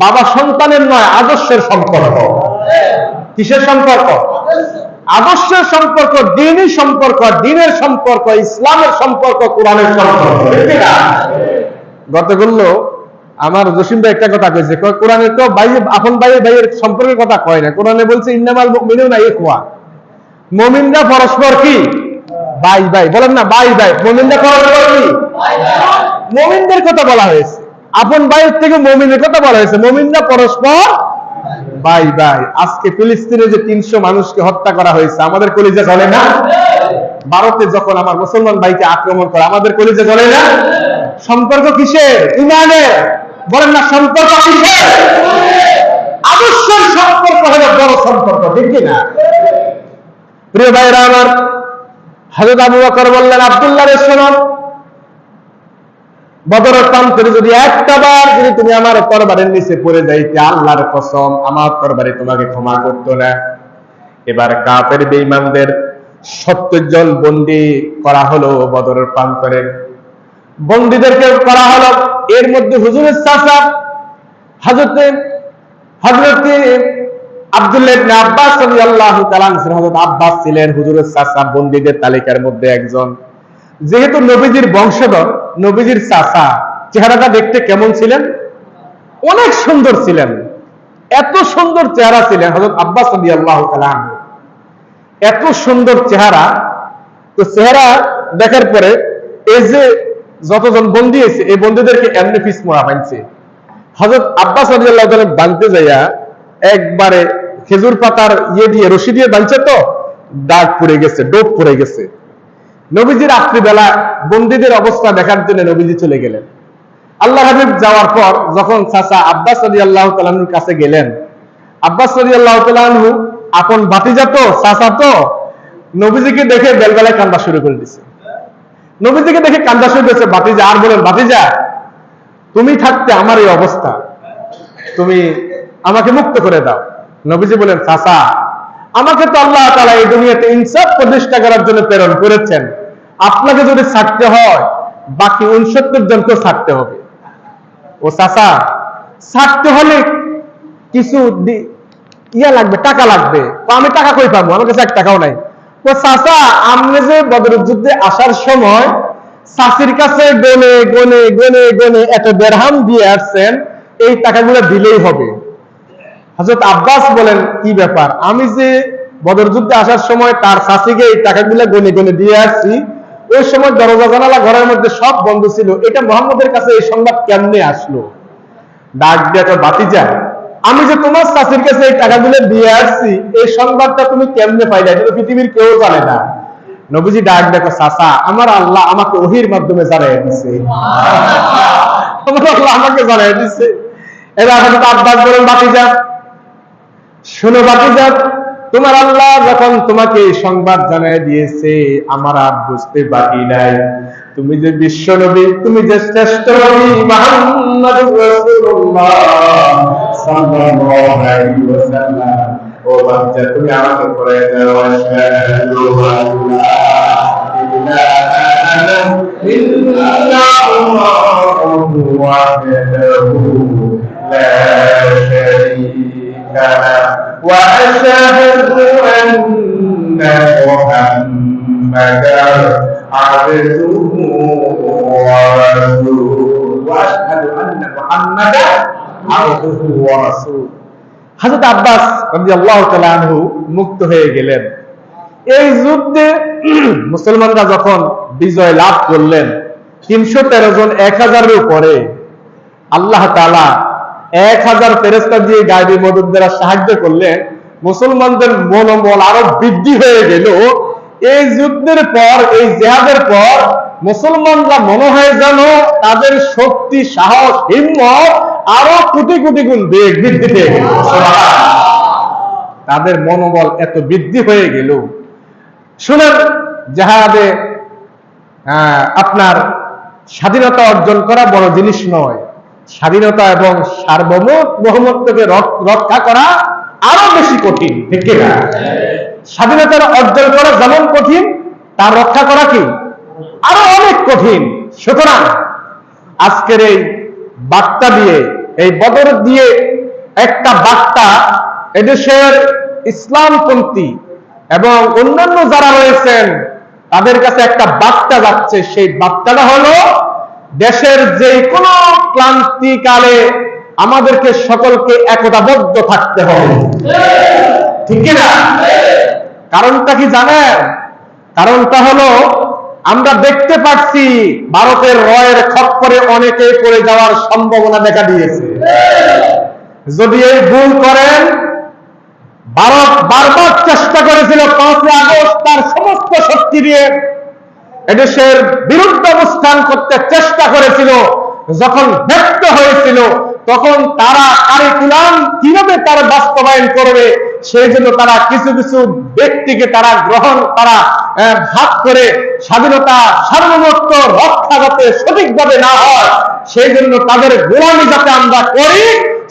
Speaker 1: বাবা সন্তানের নয়, আদর্শের সম্পর্ক। কিসের সম্পর্ক? আদর্শের সম্পর্ক, দ্বীনি সম্পর্ক, দ্বীনের সম্পর্ক, ইসলামের সম্পর্ক, কোরআনের সম্পর্ক। গতগুলো আমার জসিম ভাই একটা কথা কইছে, কোরআনে তো ভাই আপন ভাইয়ের সম্পর্কের কথা কয় না। কোরআনে বলছে ইন্নামাল মুমিনুনা ইখওয়া, মুমিনরা পরস্পর কি ভাই ভাই। বলেন না ভাই ভাই, মুমিনরা পরস্পর কি ভাই ভাই। মুমিনদের কথা বলা হয়েছে, আপন ভাইয়ের থেকে মুমিনের কথা বলা হয়েছে। মুমিনরা পরস্পর ভাই ভাই। আজকে ফিলিস্তিনে যে 300 মানুষকে হত্যা করা হয়েছে, আমাদের কলিজা জ্বলে না? ভারতে যখন আমার মুসলমান ভাইকে আক্রমণ করে, আমাদের কলিজা জ্বলে না? সম্পর্ক কিসের? ইমানের। বলেন না সম্পর্ক কিসের? আদর্শের সম্পর্ক হলো বড় সম্পর্ক, ঠিক না? প্রিয় ভাইরা আমার, হযরত আবু বকর বললেন, আব্দুল্লাহ রে শোনো, বদরের প্রান্তরে যদি একটা বার যদি তুমি আমার তরবারির নিচে পড়ে যাইতে, আল্লাহর কসম আমার তরবারি তোমাকে ক্ষমা করতো না। এবার কাফের বেঈমানদের 70 জন বন্দী করা হলো বদরের প্রান্তরে। বন্দীদেরকে করা হলো, এর মধ্যে হুজুরের চাচা হযরত আব্দুল্লাহ ইবনে আব্বাস রাদিয়াল্লাহু তাআলা আনহু, হযরত আব্বাস ছিলেন হুজুরের চাচা, বন্দীদের তালিকার মধ্যে একজন। যেহেতু নবীজির বংশধর, নবীজির চাচা, চেহারাটা দেখতে কেমন ছিলেন? অনেক সুন্দর ছিলেন। এত সুন্দর চেহারা ছিলেন হযরত আব্বাস রাদিয়াল্লাহু তাআলা আনহু, এত সুন্দর চেহারা। তো চেহারা দেখার পরে এই যে যতজন বন্দী হয়েছে, এই বন্দীদেরকে এমনি পিস মোড়া বানছে। হযরত আব্বাস রাদিয়াল্লাহু তাআলা বানতে যাইয়া একবারে খেজুর পাতার দিয়ে রশি দিয়ে বানছে, তো দাগ পড়ে গেছে, ডোব পড়ে গেছে। নবীজি রাত্রিবেলা বন্দীদের অবস্থা দেখার জন্য নবীজি চলে গেলেন। আল্লাহ হাবিব যাওয়ার পর যখন চাচা আব্বাস রাদিয়াল্লাহু তাআলা আনহুর কাছে গেলেন, আব্বাস রাদিয়াল্লাহু তাআলা আনহু আপন ভাতিজা তো, চাচা তো, নবীজিকে দেখে বেলবেলায় কান্দা শুরু করে দিয়েছে। নবীজিকে দেখে কান্দা শুরু করেছে ভাতিজা, আর বলেন ভাতিজা তুমি থাকতে আমার এই অবস্থা, তুমি আমাকে মুক্ত করে দাও। নবীজি বলেন চাচা আমাকে তো আল্লাহ তাআলা এই দুনিয়াতে ইনসাফ প্রতিষ্ঠা করার জন্য প্রেরণ করেছেন, আপনাকে যদি ছাড়তে হয় বাকি 69 জনকে ছাড়তে হবে। ও চাচা ছাড়তে হলে কিছু ইয়া লাগবে, টাকা লাগবে। তো আমি টাকা কই পাবো, আমার কাছে 1 টাকাও নাই। তো চাচা আপনি যে বদরের যুদ্ধে আসার সময় চাচির কাছে গনে গনে গনে গনে এত দেরহাম দিয়ে আসছেন, এই টাকাগুলো দিলেই হবে। হযরত আব্বাস বলেন কি ব্যাপার, আমি যে বদর যুদ্ধে আসার সময় তার চাচিকে এই টাকাগুলো গনে গনে দিয়ে আসছি, ওই সময় দরজা জানালা ঘরের মধ্যে সব বন্ধ ছিল, এটা মুহাম্মদের কাছে এই সংবাদ কেমনে আসলো? ডাক দিয়ে তো ভাতিজা আমি যে তোমার চাচির কাছে এই টাকাগুলো দিয়ে আসছি, এই সংবাদটা তুমি কেমনে পাইলে? এটা পৃথিবীর কেউ জানে না। নবীজি ডাক দেখো চাচা আমার আল্লাহ আমাকে ওহীর মাধ্যমে জানাই দিছে, আমার আল্লাহ আমাকে জানাই দিছে। এরা হযরত আব্বাস বলেন ভাতিজা শোনো ভাতিজা, তোমার আল্লাহ যখন তোমাকে এই সংবাদ জানাই দিয়েছে আমার আর বুঝতে বাকি নাই, তুমি যে বিশ্ব নবী, তুমি যে শ্রেষ্ঠ নবী মুহাম্মদুর রাসূলুল্লাহ সাল্লাল্লাহু আলাইহি ওয়াসাল্লাম, ও বাচ্চা তুমি আমাকে পড়ে দাও আশহাদু আল্লা ইলাহা ইল্লাল্লাহু ওয়াহদাহু লা শারীকা লাহু ওয়া আশহাদু আন্না মুহাম্মাদান আবদুহু ওয়া রাসূলুহু ওয়া আশহাদু আন্না মুহাম্মাদান আবদুহু ওয়া রাসূলুহু। হযরত আব্বাস রাদিয়াল্লাহু তাআলা আনহু মুক্ত হয়ে গেলেন। এই যুদ্ধে মুসলমানরা যখন বিজয় লাভ করলেন 313 জন 1000-এর উপরে, আল্লাহ তাআলা 1000 ফেরেশতা দিয়ে গায়বী মদদ দ্বারা সাহায্য করলেন, মুসলমানদের মনোবল আরো বৃদ্ধি হয়ে গেল। এই যুদ্ধের পর, এই জিহাদের পর মুসলমানরা মনে হয় যেন তাদের শক্তি, সাহস, হিম্মত আরো কোটি কোটি গুণ বৃদ্ধি পেয়ে গেল। তাদের মনোবল এত বৃদ্ধি হয়ে গেল। শুনেন, জিহাদে আপনার স্বাধীনতা অর্জন করা বড় জিনিস নয়, স্বাধীনতা এবং সার্বভৌমত্বকে রক্ষা করা আরো বেশি কঠিন, ঠিক না? স্বাধীনতা অর্জন করা যেমন কঠিন, তার রক্ষা করা কি আরো অনেক কঠিন। সুতরাং আজকের এই বার্তা দিয়ে, এই বদর দিয়ে একটা বার্তা এদেশের ইসলামপন্থী এবং অন্যান্য যারা রয়েছেন তাদের কাছে একটা বার্তা যাচ্ছে। সেই বার্তাটা হলো দেশের যে কোনো ক্লান্তিকালে আমাদেরকে সকলকে একতাবদ্ধ থাকতে হবে, ঠিক না? কারণটা কি জানেন? কারণটা হলো আমরা দেখতে পাচ্ছি ভারতের রয়ের খপ্পরে অনেকে পড়ে যাওয়ার সম্ভাবনা দেখা দিয়েছে। যদি এই ভুল করেন, ভারত বারবার চেষ্টা করেছিল 5 আগস্ট তার সমস্ত শক্তি দিয়ে এদেশের বিরুদ্ধে অবস্থান করতে চেষ্টা করেছিল। যখন ব্যর্থ হয়েছিল তখন তারা কারিকুলাম কিভাবে তারা বাস্তবায়ন করবে সেই জন্য তারা কিছু কিছু ব্যক্তিকে তারা ভাগ করে স্বাধীনতা সার্বভৌমত্ব রক্ষা যাতে সঠিকভাবে না হয় সেই জন্য তাদের গোলামি যাতে আমরা করি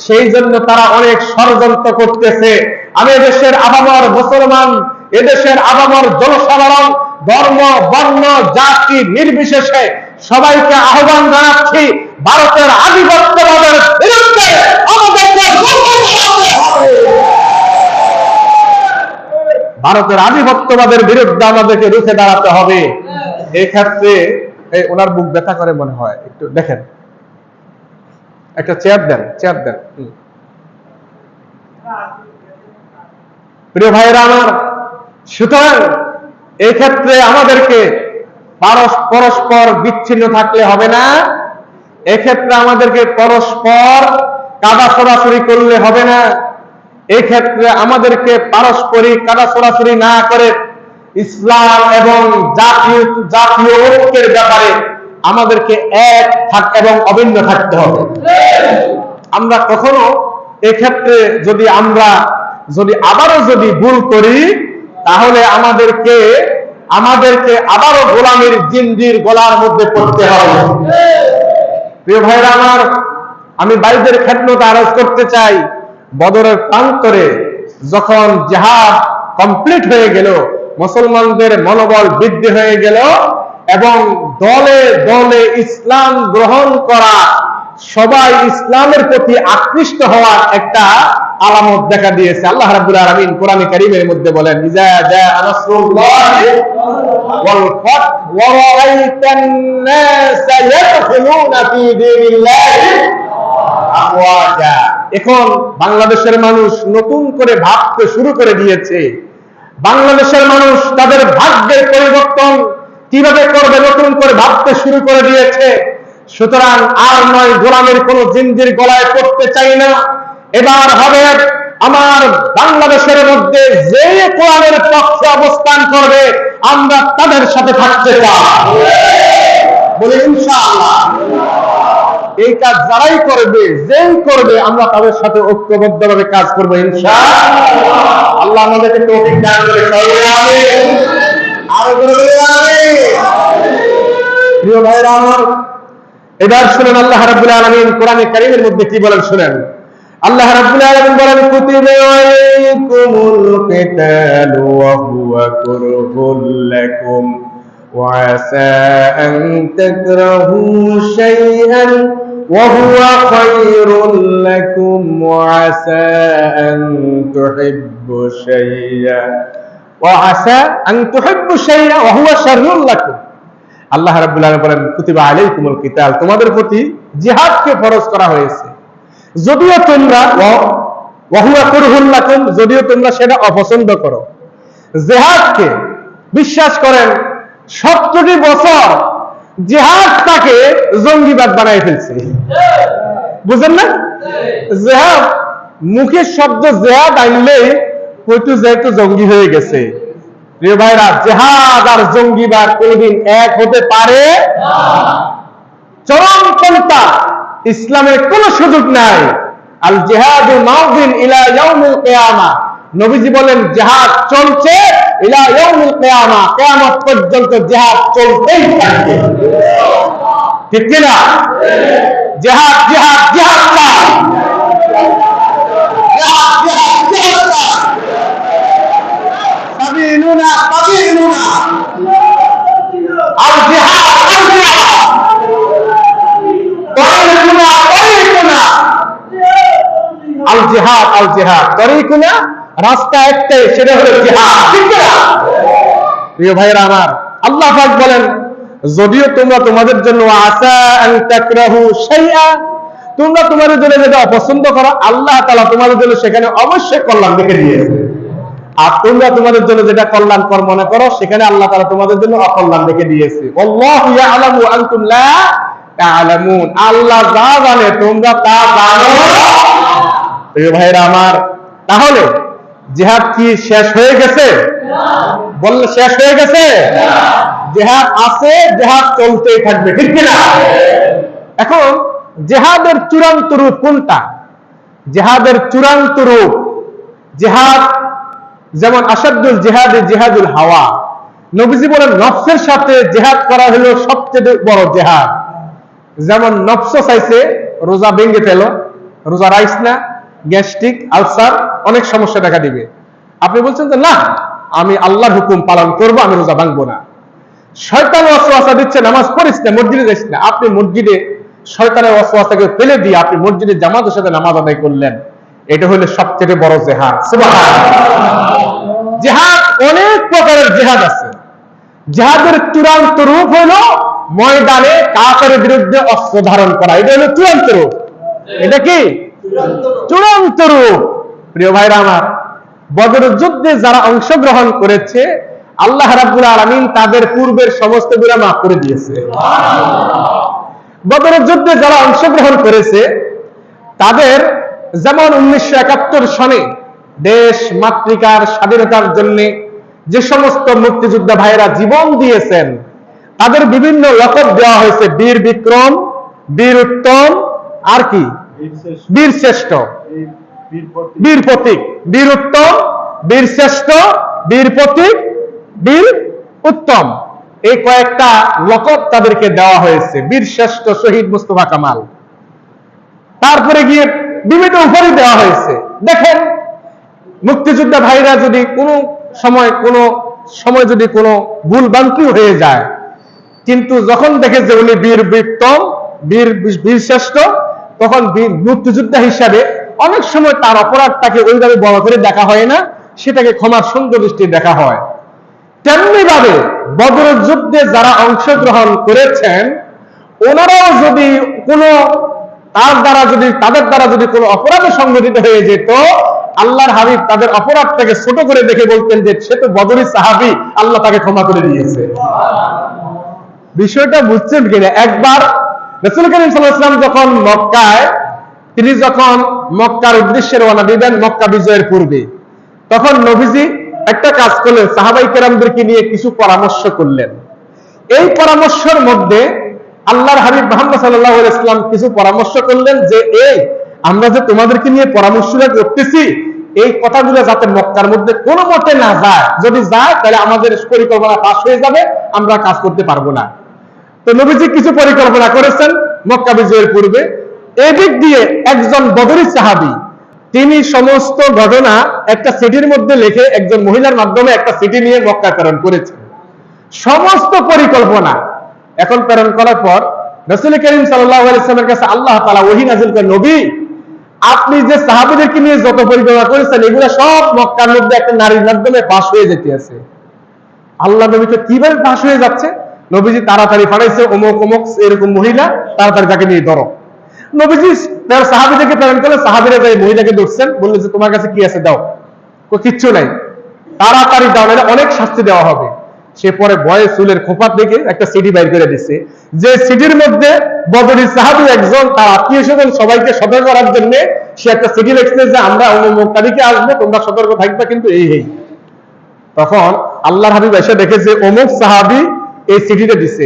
Speaker 1: সেই জন্য তারা অনেক ষড়যন্ত্র করতেছে। আমি এদেশের আপামর মুসলমান, এদেশের আপামর জনসাধারণ, ধর্ম, বর্ণ, জাতি নির্বিশেষে সবাইকে আহ্বান জানাচ্ছি, ভারতের আধিপত্যবাদের বিরুদ্ধে আমাদেরকে ভারতের আধিপত্যবাদের বিরুদ্ধে আমাদেরকে রুখে দাঁড়াতে হবে। এই ক্ষেত্রে ওনার বুক ব্যথা করে মনে হয়, একটু দেখেন, একটা চেয়ার দেন, চেয়ার দেন। প্রিয় ভাইরা আমার, সুতরাং এই ক্ষেত্রে আমাদেরকে পরস্পর বিচ্ছিন্ন থাকলে হবে না। এক্ষেত্রে আমাদেরকে পরস্পর কাদা ছোড়াছুড়ি করলে হবে না। এই ক্ষেত্রে আমাদেরকে পারস্পরিক কাদা ছোড়াছুড়ি না করে ইসলাম এবং জাতীয় ঐক্যের ব্যাপারে আমাদেরকে এক এবং অভিন্ন থাকতে হবে। আমরা কখনো এক্ষেত্রে যদি আবারও ভুল করি, তাহলে আমাদেরকে আবারও গোলামীর জিন্দির গলার মধ্যে পড়তে হবে। প্রিয় ভাইরা আমার, আমি বাইদের খেদমতে আরজ করতে চাই, বদরের প্রান্তরে যখন জিহাদ কমপ্লিট হয়ে গেল, মুসলমানদের মনোবল বৃদ্ধি হয়ে গেল এবং দলে দলে ইসলাম গ্রহণ করা, সবাই ইসলামের প্রতি আকৃষ্ট হওয়ার একটা আলামত দেখা দিয়েছে। আল্লাহ রাব্বুল আলামিন কোরআনে কারীমের মধ্যে বলেন, ইজা জাআ নাসরুল্লাহি ওয়াল ফাত ওয়া রাআইতান নাসা ইয়াদখুলুনা ফী দীনিল্লাহি আফওয়াজা। এখন বাংলাদেশের মানুষ নতুন করে ভাবতে শুরু করে দিয়েছে। বাংলাদেশের মানুষ তাদের ভাগ্যের পরিবর্তন কিভাবে করবে নতুন করে ভাবতে শুরু করে দিয়েছে। সুতরাং আর নয়, গোলামের কোন জিঞ্জির গলায় পড়তে চাই না। এবার হবে আমার বাংলাদেশের মধ্যে যে কোরআনের পক্ষে অবস্থান করবে, আমরা তাদের সাথে থাকতে চাই, বলি ইনশাআল্লাহ। এই কাজ যারাই করবে, যেই করবে, আমরা তাদের সাথে ঐক্যবদ্ধভাবে কাজ করবো ইনশাআল্লাহ। আল্লাহ আমাদেরকে তৌফিক দান করে। আমিন। আরো জোরে আমিন। প্রিয় ভাইরা আমার, এবার শুনেন আল্লাহ রাব্বুল আলামিন কোরআনে কারীমের মধ্যে কি বলেন শুনেন। আল্লাহ রাব্বুল আলামিন বলেন, কুতিবা আলাইকুমুল কিতালু ওয়া হুয়া কুরহুল লাকুম ওয়া আসা আন তাকরাহু শাইআন ওয়া হুয়া খায়রুল লাকুম ওয়া আসা আন তুহিব্বু শাইআন ওয়া আসা আন তুহিব্বু শাইআন ওয়া হুয়া শাররুল লাকুম। আল্লাহ রাব্বুল আলামিন বলেন, কুতিবা আলাইকুমুল কিতাল, তোমাদের প্রতি জিহাদকে ফরজ করা হয়েছে, যদিও তোমরা ওয়া হুয়া কুরহুল লাকুম, যদিও তোমরা সেটা অপছন্দ করো। জিহাদকে বিশ্বাস করেন 70 বছর জিহাদটাকে জঙ্গিবাদ বানাই ফেলছে। বুঝেন না? জিহাদ, মুখের শব্দ জিহাদ আনলেই হয়তো যেহেতু জঙ্গি হয়ে গেছে। প্রিয় ভাইরা, জিহাদ আর জঙ্গিবাদ কোনদিন এক হতে পারে না। চরমপন্থা, ইসলামের কোন সুযোগ নাই। আল জিহাদু মাউদিন ইলা ইয়াউমিল কিয়ামা, নবীজি বলেন জিহাদ চলছে ইলা ইয়াউমিল কিয়ামা, কিয়ামত পর্যন্ত জিহাদ চলতেই থাকবে। ঠিক কি না? জিহাদ জিহাদ জিহাদ না, জিহাদ জিহাদ জিহাদ না, সাবিলুনা সাবিলুনা, আল জিহাদ আল জিহাদ, তরিকুনা তরিকুনা, আল জিহাদ আল জিহাদ, তরিকুনা, রাস্তা একটাই, সেটা হলো জিহাদ। ঠিক না? প্রিয় ভাইরা আমার, আল্লাহ পাক বলেন, যদিও তোমরা তোমাদের জন্য আসা আন তাকরাহু শাইআ, তোমরা তোমাদের জন্য যেটা অপছন্দ করো, আল্লাহ তাআলা তোমাদের জন্য সেখানে অবশ্যই কল্যাণ রেখে দিয়েছে। আর তোমরা তোমাদের জন্য যেটা কল্যাণকর মনে করো, সেখানে আল্লাহ তাআলা তোমাদের জন্য অকল্যাণ রেখে দিয়েছে। আল্লাহু ইয়ালামু আনতুম লা তা'লামুন, আল্লাহ যা জানে তোমরা তা জানো। প্রিয় ভাইরা আমার, তাহলে জিহাদ কি শেষ হয়ে গেছে? বললে শেষ হয়ে গেছে? জিহাদ আছে, জিহাদ চলতেই থাকবে। ঠিক কিনা? এখন জিহাদের চূড়ান্ত রূপ কোনটা? জিহাদের চূড়ান্ত রূপ, জিহাদ যেমন আসাদুল জিহাদে জিহাদুল হাওয়া, নবীজি বলেন নফসের সাথে জিহাদ করা হলো সবচেয়ে বড় জিহাদ। যেমন নফস চাইছে রোজা ভেঙে ফেলো, রোজা রাইস না, গ্যাস্ট্রিক, আলসার, অনেক সমস্যা দেখা দিবে। আপনি বলছেন যে না, আমি আল্লাহর হুকুম পালন করব, আমি রোজা ভাঙবো না। শয়তান ওয়াসওয়াসা দিচ্ছে, নামাজ পড়িস না, মসজিদে যাইস না। আপনি মসজিদে শয়তানের ওয়াসওয়াসাকে ফেলে দিয়ে আপনি মসজিদে জামাতের সাথে নামাজ আদায় করলেন। এটা হলো সবচেয়ে বড় জিহাদ। সুবহানাল্লাহ। জিহাদ অনেক প্রকারের জিহাদ আছে। জিহাদের চূড়ান্ত রূপ হলো ময়দানে কাফেরের বিরুদ্ধে অস্ত্র ধারণ করা, এটা হলো চূড়ান্ত রূপ। এটা কি চূড়ান্ত রূপ? প্রিয় ভাইরা আমার, বদরের যুদ্ধে যারা অংশগ্রহণ করেছে, আল্লাহ রাব্বুল আলামিন তাদের পূর্বের সমস্ত গুনাহ মাফ করে দিয়েছে। বদরের যুদ্ধে যারা অংশগ্রহণ করেছে তাদের, যেমন 1971 সনে দেশ মাতৃকার স্বাধীনতার জন্য যে সমস্ত মুক্তিযোদ্ধা ভাইরা জীবন দিয়েছেন তাদের বিভিন্ন লকব দেওয়া হয়েছে, বীর বিক্রম, বীর উত্তম, আর কি বীর শ্রেষ্ঠ, বীর প্রতীক, বীর উত্তম, বীর শ্রেষ্ঠ, বীর প্রতীক, বীর উত্তম, এই কয়েকটা লকব তাদেরকে দেওয়া হয়েছে। বীর শ্রেষ্ঠ শহীদ মুস্তফা কামাল, তারপরে গিয়ে বিভিন্ন উপাধি দেওয়া হয়েছে। দেখেন, মুক্তিযোদ্ধা ভাইরা যদি কোনো সময় যদি কোনো ভুল ভ্রান্তি হয়ে যায়, কিন্তু যখন দেখে যে উনি বীর বিক্রম, বীর শ্রেষ্ঠ, তখন মুক্তিযোদ্ধা হিসাবে অনেক সময় তার অপরাধটাকে ওইভাবে বড় করে দেখা হয় না, সেটাকে ক্ষমার সুন্দর দৃষ্টি দেখা হয়। তেমনি ভাবে বদরের যুদ্ধে যারা অংশগ্রহণ করেছেন ওনারাও যদি তাদের দ্বারা যদি কোনো অপরাধে সংঘটিত হয়ে যেত, আল্লাহর হাবিব তাদের অপরাধটাকে ছোট করে দেখে বলতেন যে সে তো বদরি সাহাবী, আল্লাহ তাকে ক্ষমা করে দিয়েছে। বিষয়টা বুঝছেন কিনা? একবার রাসূল করিম সাল্লাল্লাহু আলাইহি ওয়াসাল্লাম যখন মক্কার উদ্দেশ্যে রওনা দিবেন, মক্কা বিজয়ের পূর্বে, তখন নবীজি একটা কাজ করলেন, সাহাবাই কেরামদেরকে নিয়ে কিছু পরামর্শ করলেন। এই পরামর্শের মধ্যে আল্লাহর হাবিব মুহাম্মদ সাল্লাল্লাহু আলাইহি ওয়াসাল্লাম কিছু পরামর্শ করলেন যে আমরা যে তোমাদেরকে নিয়ে পরামর্শটা করতেছি, এই কথাগুলো যাতে মক্কার মধ্যে কোনো মতে না যায়, যদি যায় তাহলে আমাদের পরিকল্পনা পাশ হয়ে যাবে, আমরা কাজ করতে পারবো না। তো নবীজি কিছু পরিকল্পনা করেছেন মক্কা বিজয়ের পূর্বে। এদিক দিয়ে একজন বদরি সাহাবী, তিনি সমস্ত ঘটনা একটা চিঠির মধ্যে লিখে একজন মহিলার মাধ্যমে একটা চিঠি নিয়ে মক্কা প্রেরণ করেছেন, সমস্ত পরিকল্পনা। এখন প্রেরণ করার পর রাসূল করিম সাল্লাল্লাহু আলাইহি ওয়াসাল্লামের কাছে আল্লাহ তাআলা ওহী নাযিল করেন, নবী, আপনি যে সাহাবীদেরকে নিয়ে যত পরিকল্পনা করেছেন এগুলো সব মক্কার মধ্যে একটা নারীর মাধ্যমে পাশ হয়ে যেতে আছে। আল্লাহ নবীকে কিভাবে পাশ হয়ে যাচ্ছে? নবীজি তাড়াতাড়ি পাঠাইছে, অমুক অমুক এরকম মহিলা, তাড়াতাড়ি তাকে নিয়ে ধরো। নবীজি তার সাহাবীদেরকে প্রেরণ করলেন, সাহাবীরা যাই মহিলাকে ধরছেন, বললেন যে তোমার কাছে কি আছে দাও। কিচ্ছু নাই, তাড়াতাড়ি দাও, নাহলে অনেক শাস্তি দেওয়া হবে। সে পরে বয়ে চুলের খোপা থেকে একটা সিডি বাইর করে দিচ্ছে, যে সিডির মধ্যে বদরি সাহাবী একজন তার আত্মীয় স্বজন সবাইকে সতর্ক করার জন্য সে একটা সিডি লিখছে যে আমরা অমুক তারিখে আসবো, তোমরা সতর্ক থাকবে কিন্তু এই। তখন আল্লাহর হাবিব এসে দেখে যে অমুক সাহাবী এই সিডিটা দিছে।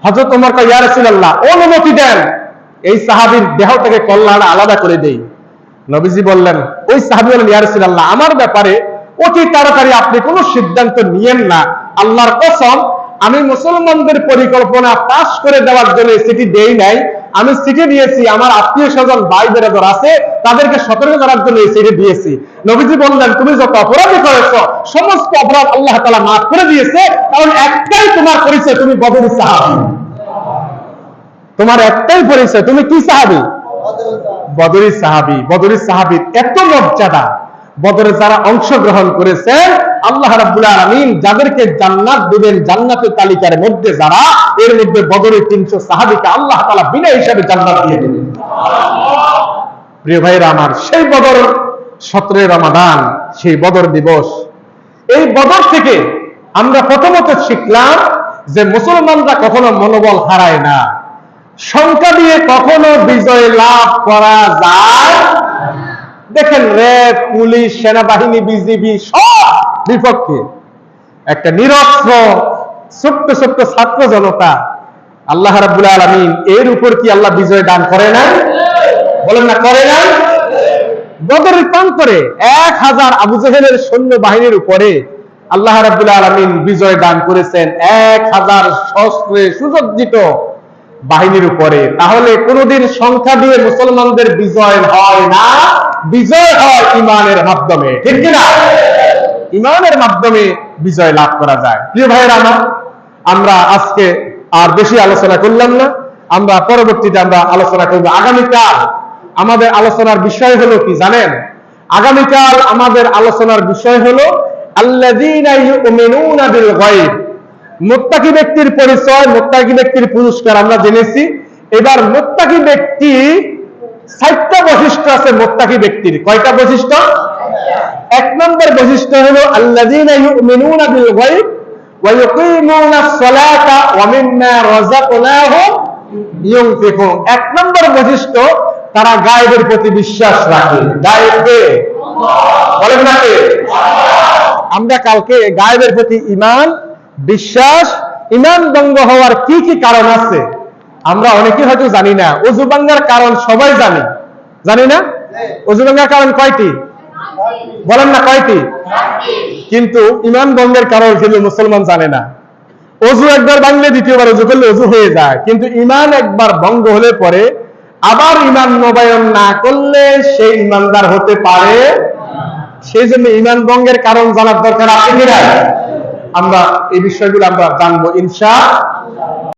Speaker 1: হযরত ওমর কয়, ইয়া রাসূলুল্লাহ, অনুমতি দেন এই সাহাবীর দেহ থেকে কল্লাটা আলাদা করে দেই। নবীজি বললেন, ওই সাহাবী বললেন, ইয়া রাসূলুল্লাহ, আমার ব্যাপারে অতি তাড়াতাড়ি আপনি কোনো সিদ্ধান্ত নিয়েন না। আল্লাহর কসম, আমি মুসলমানদের পরিকল্পনা পাশ করে দেওয়ার জন্য চিঠি দেই নাই, আমি চিঠি দিয়েছি আমার আত্মীয় স্বজন ভাই বেরাদর আছে তাদেরকে সতর্ক করার জন্য এই চিঠি দিয়েছি। নবীজি বললেন, তুমি যত অপরাধ করেছ সমস্ত অপরাধ আল্লাহ তাআলা মাফ করে দিয়েছে, কারণ একটাই তোমার পরিচয়, তুমি বদরি সাহাবী। তোমার একটাই পরিচয়, তুমি কি সাহাবী? বদরি সাহাবী। বদরি সাহাবীর এত মর্যাদা, বদরে যারা অংশগ্রহণ করেছেন আল্লাহ রাব্বুল আলামিন যাদেরকে জান্নাত দিবেন, জান্নাতের তালিকার মধ্যে যারা, এর মধ্যে বদরের 300 সাহাবীকে আল্লাহ তাআলা বিনা হিসাবে জান্নাত দিয়ে দিবেন। প্রিয় ভাইরা আমার, সেই বদর 17 রমাদান, সেই বদর দিবস। এই বদর থেকে আমরা প্রথমত শিখলাম যে মুসলমানরা কখনো মনোবল হারায় না, সংখ্যা দিয়ে কখনো বিজয় লাভ করা যায়। দেখেন, র্যাব, পুলিশ, সেনাবাহিনী, বিজিবি সব বিপক্ষে, একটা নিরস্ত্র ছোট্ট ছোট্ট ছাত্র জনতা, আল্লাহ রাব্বুল আলামিন এর উপর কি আল্লাহ বিজয় দান করে নাই? বলেন না, করে নাই? বদরের প্রান্তরে 1000 আবু জেহেলের সৈন্য বাহিনীর উপরে আল্লাহ রাব্বুল আলামিন বিজয় দান করেছেন 1000 শস্ত্রে সুসজ্জিত বাহিনীর উপরে। তাহলে কোনদিন সংখ্যা দিয়ে মুসলমানদের বিজয় হয় না, বিজয় হয় ইমানের মাধ্যমে, ঠিক কিনা? ইমানের মাধ্যমে বিজয় লাভ করা যায়। প্রিয় ভাইয়েরা আমার, আমরা আজকে আর বেশি আলোচনা করলাম না, আমরা পরবর্তীতে আলোচনা করব। আগামীকাল আমাদের আলোচনার বিষয় হলো কি জানেন? আগামীকাল আমাদের আলোচনার বিষয় হলো আল্লাযীনা ইউমিনুনা বিল গায়ব। মুত্তাকি ব্যক্তির পরিচয়, মুত্তাকি ব্যক্তির পুরস্কার আমরা জেনেছি। এবার মুত্তাকি ব্যক্তি 4টা বৈশিষ্ট্য আছে মুত্তাকি ব্যক্তির। কয়টা বৈশিষ্ট্য? 1 নম্বর বৈশিষ্ট্য হলো আল্লাযীনা ইউমিনুনা বিল গায়ব ওয়া ইউকিমুনাস সালাতা ওয়া মিম্মা রাযাকনাহুম ইউনফিকুন। 1 নম্বর বৈশিষ্ট্য, তারা গায়েবের প্রতি বিশ্বাস রাখে। গায়েবকে বলেন না কে? আমরা কালকে গায়েবের প্রতি ঈমান, বিশ্বাস, ঈমান ভঙ্গ হওয়ার কি কি কারণ আছে আমরা অনেকে হয়তো জানি না। ওযু ভাঙার কারণ সবাই জানি, জানি না? ওযু ভাঙার কারণ কয়টি? বলেন না কয়টি? কিন্তু ঈমান ভঙ্গের কারণ কিন্তু মুসলমান জানে না। ওযু একবার ভাঙলে দ্বিতীয়বার ওযু করলে ওযু হয়ে যায়, কিন্তু ঈমান একবার ভঙ্গ হলে পরে আবার ঈমান নবায়ন না করলে সে ঈমানদার হতে পারে। সেই জন্য ঈমান ভঙ্গের কারণ জানার দরকার আছে কিনা? আমরা এই বিষয়গুলো আমরা জানবো ইনশাআল্লাহ।